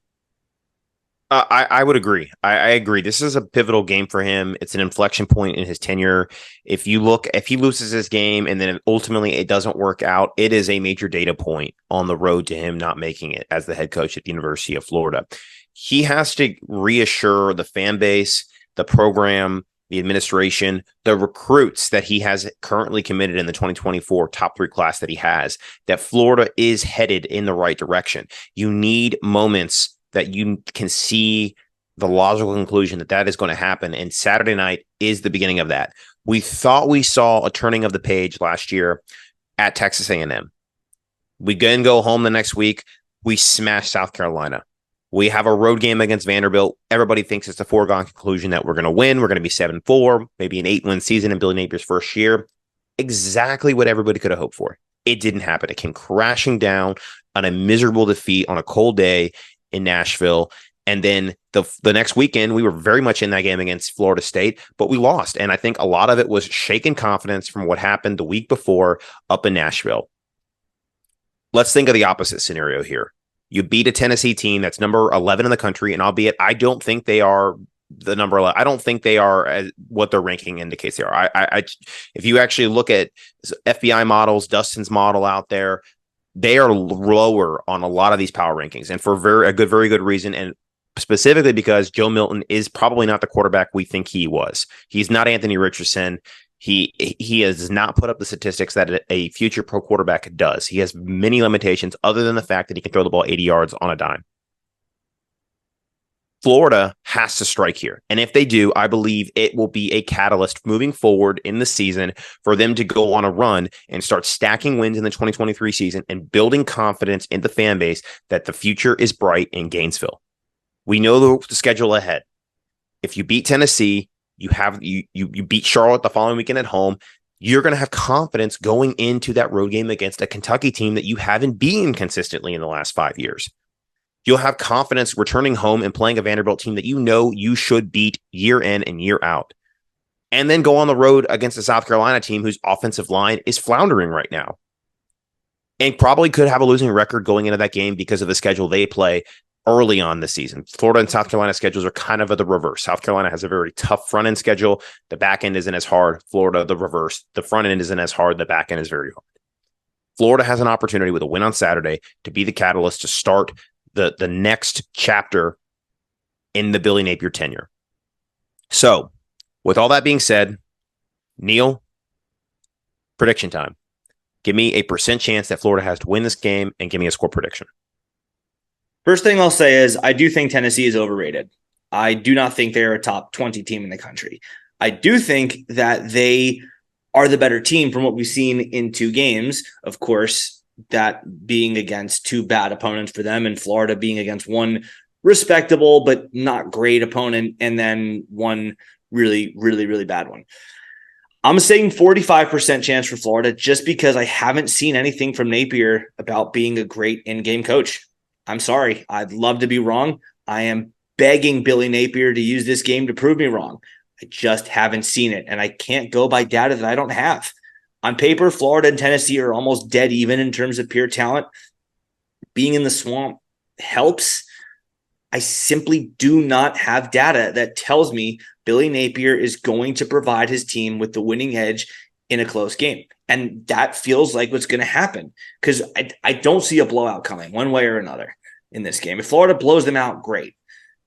I would agree. I agree. This is a pivotal game for him. It's an inflection point in his tenure. If he loses this game and then ultimately it doesn't work out, it is a major data point on the road to him not making it as the head coach at the University of Florida. He has to reassure the fan base, the program, the administration, the recruits that he has currently committed in the 2024 top 3 class that he has, that Florida is headed in the right direction. You need moments that you can see the logical conclusion that is going to happen. And Saturday night is the beginning of that. We thought we saw a turning of the page last year at Texas A&M. We then go home the next week. We smash South Carolina. We have a road game against Vanderbilt. Everybody thinks it's a foregone conclusion that we're going to win. We're going to be 7-4, maybe an 8-win season in Billy Napier's first year. Exactly what everybody could have hoped for. It didn't happen. It came crashing down on a miserable defeat on a cold day in Nashville. And then the next weekend, we were very much in that game against Florida State, but we lost. And I think a lot of it was shaken confidence from what happened the week before up in Nashville. Let's think of the opposite scenario here. You beat a Tennessee team that's number 11 in the country, and albeit I don't think they are the number 11. I don't think they are what their ranking indicates they are. If you actually look at FBI models, Dustin's model out there, they are lower on a lot of these power rankings, and for very good reason, and specifically because Joe Milton is probably not the quarterback we think he was. He's not Anthony Richardson. He has not put up the statistics that a future pro quarterback does. He has many limitations other than the fact that he can throw the ball 80 yards on a dime. Florida has to strike here. And if they do, I believe it will be a catalyst moving forward in the season for them to go on a run and start stacking wins in the 2023 season and building confidence in the fan base that the future is bright in Gainesville. We know the schedule ahead. If you beat Tennessee, you beat Charlotte the following weekend at home, you're going to have confidence going into that road game against a Kentucky team that you haven't beaten consistently in the last 5 years. You'll have confidence returning home and playing a Vanderbilt team that you know you should beat year in and year out. And then go on the road against a South Carolina team whose offensive line is floundering right now. And probably could have a losing record going into that game because of the schedule they play early on this season. Florida and South Carolina schedules are kind of the reverse. South Carolina has a very tough front end schedule. The back end isn't as hard. Florida, the reverse. The front end isn't as hard. The back end is very hard. Florida has an opportunity with a win on Saturday to be the catalyst to start the next chapter in the Billy Napier tenure. So, with all that being said, Neil, prediction time. Give me a % chance that Florida has to win this game and give me a score prediction. First thing I'll say is I do think Tennessee is overrated. I do not think they're a top 20 team in the country. I do think that they are the better team from what we've seen in 2 games. Of course, that being against 2 bad opponents for them, and Florida being against one respectable but not great opponent, and then one really, really, really bad one. I'm saying 45% chance for Florida just because I haven't seen anything from Napier about being a great in-game coach. I'm sorry. I'd love to be wrong. I am begging Billy Napier to use this game to prove me wrong. I just haven't seen it, and I can't go by data that I don't have. On paper, Florida and Tennessee are almost dead even in terms of pure talent. Being in the swamp helps. I simply do not have data that tells me Billy Napier is going to provide his team with the winning edge in a close game. And that feels like what's going to happen because I don't see a blowout coming one way or another in this game. If Florida blows them out, great.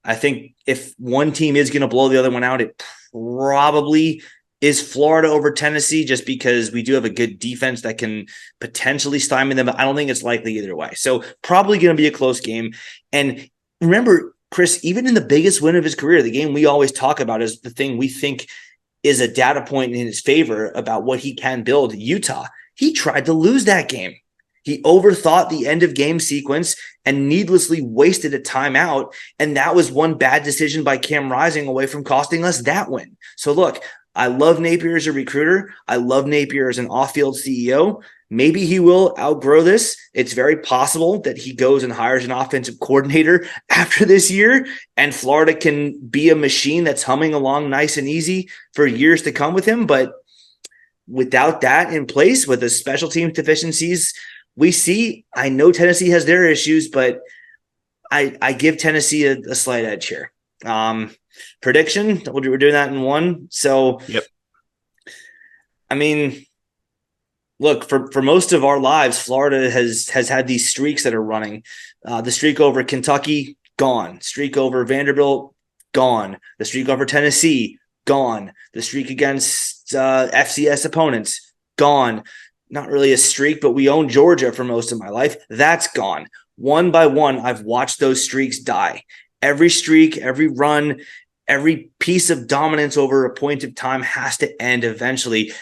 I think if one team is going to blow the other one out, it probably is Florida over Tennessee just because we do have a good defense that can potentially stymie them, but I don't think it's likely either way. So probably going to be a close game. And remember, Chris, even in the biggest win of his career, the game we always talk about is the thing we think is a data point in his favor about what he can build, Utah. He tried to lose that game. He overthought the end of game sequence and needlessly wasted a timeout. And that was one bad decision by Cam Rising away from costing us that win. So look, I love Napier as a recruiter. I love Napier as an off-field CEO. Maybe he will outgrow this. It's very possible that he goes and hires an offensive coordinator after this year, and Florida can be a machine that's humming along nice and easy for years to come with him. But without that in place, with the special team deficiencies we see, I know Tennessee has their issues, but I give Tennessee a slight edge here. Prediction, we're doing that in one. So, yep. I mean, look, for most of our lives, Florida has had these streaks that are running. The streak over Kentucky, gone. Streak over Vanderbilt, gone. The streak over Tennessee, gone. The streak against FCS opponents, gone. Not really a streak, but we own Georgia for most of my life. That's gone. One by one, I've watched those streaks die. Every streak, every run, every piece of dominance over a point of time has to end eventually.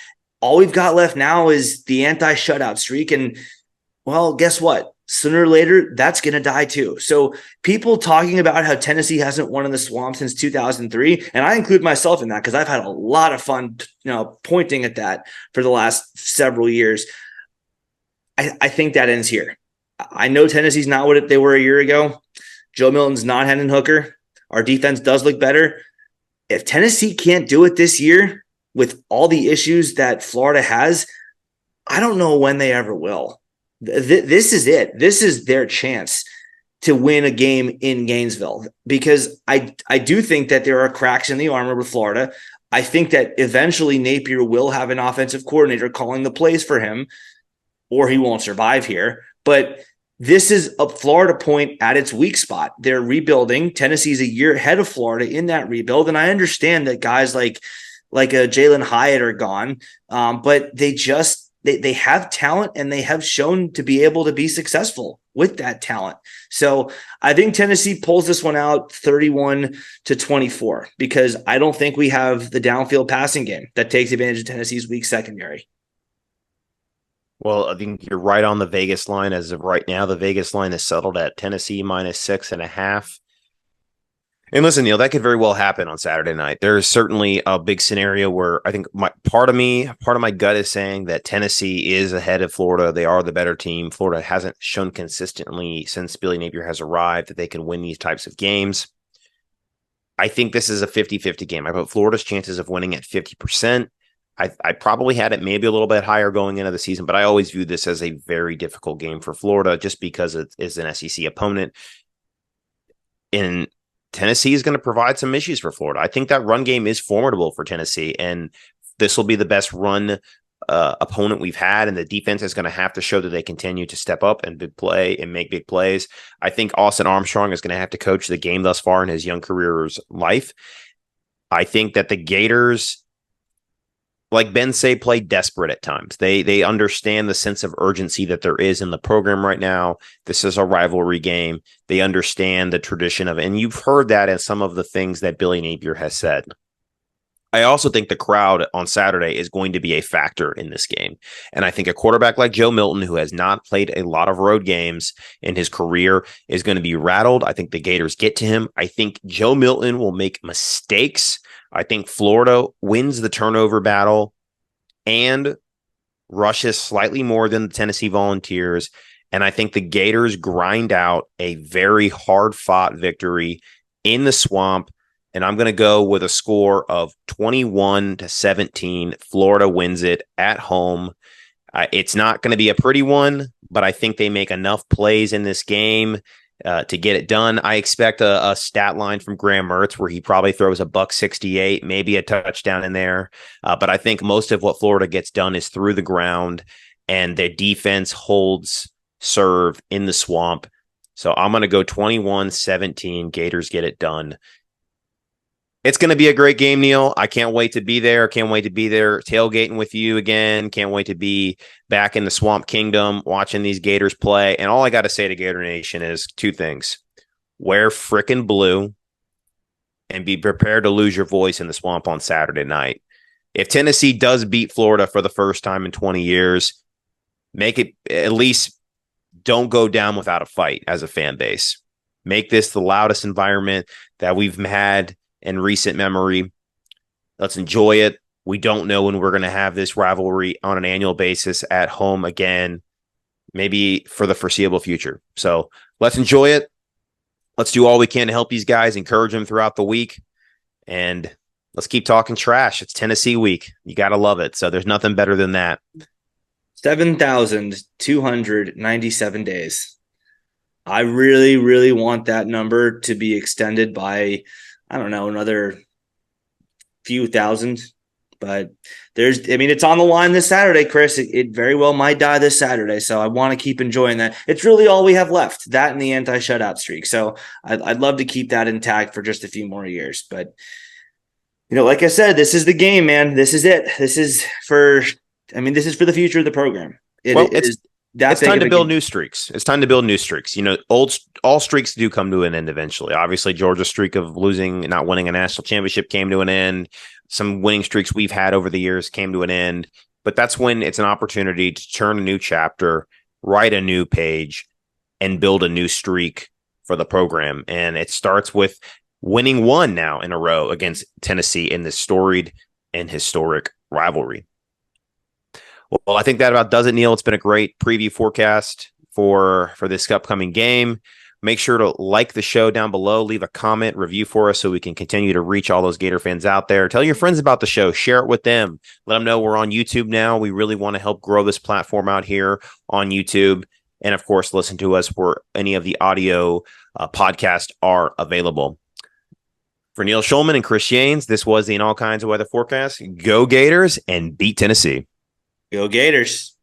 All we've got left now is the anti-shutout streak. And, well, guess what? Sooner or later, that's going to die too. So people talking about how Tennessee hasn't won in the swamp since 2003, and I include myself in that because I've had a lot of fun, pointing at that for the last several years. I think that ends here. I know Tennessee's not what they were a year ago. Joe Milton's not Hendon Hooker. Our defense does look better. If Tennessee can't do it this year with all the issues that Florida has, I don't know when they ever will. This is it. This is their chance to win a game in Gainesville because I do think that there are cracks in the armor with Florida. I think that eventually Napier will have an offensive coordinator calling the plays for him, or he won't survive here. But this is a Florida point at its weak spot. They're rebuilding. Tennessee's a year ahead of Florida in that rebuild. And I understand that guys like a Jalen Hyatt are gone, but they just they have talent, and they have shown to be able to be successful with that talent. So I think Tennessee pulls this one out 31-24, because I don't think we have the downfield passing game that takes advantage of Tennessee's weak secondary. Well, I think you're right on the Vegas line. As of right now, the Vegas line is settled at Tennessee -6.5. And listen, Neil, that could very well happen on Saturday night. There is certainly a big scenario where I think part of my gut is saying that Tennessee is ahead of Florida. They are the better team. Florida hasn't shown consistently since Billy Napier has arrived that they can win these types of games. I think this is a 50-50 game. I put Florida's chances of winning at 50%. I probably had it maybe a little bit higher going into the season, but I always view this as a very difficult game for Florida just because it is an SEC opponent. And Tennessee is going to provide some issues for Florida. I think that run game is formidable for Tennessee, and this will be the best run opponent we've had, and the defense is going to have to show that they continue to step up and big play and make big plays. I think Austin Armstrong is going to have to coach the game thus far in his young career's life. I think that the Gators, like Ben say, play desperate at times. They understand the sense of urgency that there is in the program right now. This is a rivalry game. They understand the tradition of it. And you've heard that in some of the things that Billy Napier has said. I also think the crowd on Saturday is going to be a factor in this game. And I think a quarterback like Joe Milton, who has not played a lot of road games in his career, is going to be rattled. I think the Gators get to him. I think Joe Milton will make mistakes. I think Florida wins the turnover battle and rushes slightly more than the Tennessee Volunteers. And I think the Gators grind out a very hard-fought victory in the Swamp. And I'm going to go with a score of 21-17. Florida wins it at home. It's not going to be a pretty one, but I think they make enough plays in this game to get it done. I expect a stat line from Graham Mertz where he probably throws a $168, maybe a touchdown in there. But I think most of what Florida gets done is through the ground, and their defense holds serve in the Swamp. So I'm going to go 21-17. Gators get it done. It's going to be a great game, Neil. I can't wait to be there. Can't wait to be there tailgating with you again. Can't wait to be back in the Swamp Kingdom watching these Gators play. And all I got to say to Gator Nation is two things. Wear frickin' blue and be prepared to lose your voice in the Swamp on Saturday night. If Tennessee does beat Florida for the first time in 20 years, make it at least don't go down without a fight as a fan base. Make this the loudest environment that we've had in recent memory. Let's enjoy it. We don't know when we're going to have this rivalry on an annual basis at home again, maybe for the foreseeable future. So let's enjoy it. Let's do all we can to help these guys, encourage them throughout the week, and let's keep talking trash. It's Tennessee week. You got to love it. So there's nothing better than that. 7,297 days. I really, really want that number to be extended by, I don't know, another few thousand, but it's on the line this Saturday, Chris. It very well might die this Saturday. So I want to keep enjoying that. It's really all we have left, that and the anti-shutout streak. So I'd love to keep that intact for just a few more years. But, like I said, this is the game, man. This is it. This is for the future of the program. It's time to build new streaks. It's time to build new streaks. All streaks do come to an end eventually. Obviously, Georgia's streak of not winning a national championship came to an end. Some winning streaks we've had over the years came to an end. But that's when it's an opportunity to turn a new chapter, write a new page, and build a new streak for the program. And it starts with winning one now in a row against Tennessee in this storied and historic rivalry. Well, I think that about does it, Neil. It's been a great preview forecast for this upcoming game. Make sure to like the show down below. Leave a comment, review for us so we can continue to reach all those Gator fans out there. Tell your friends about the show. Share it with them. Let them know we're on YouTube now. We really want to help grow this platform out here on YouTube. And, of course, listen to us where any of the audio podcasts are available. For Neil Schulman and Chris Yanes, this was the In All Kinds of Weather Forecast. Go Gators and beat Tennessee. Go Gators.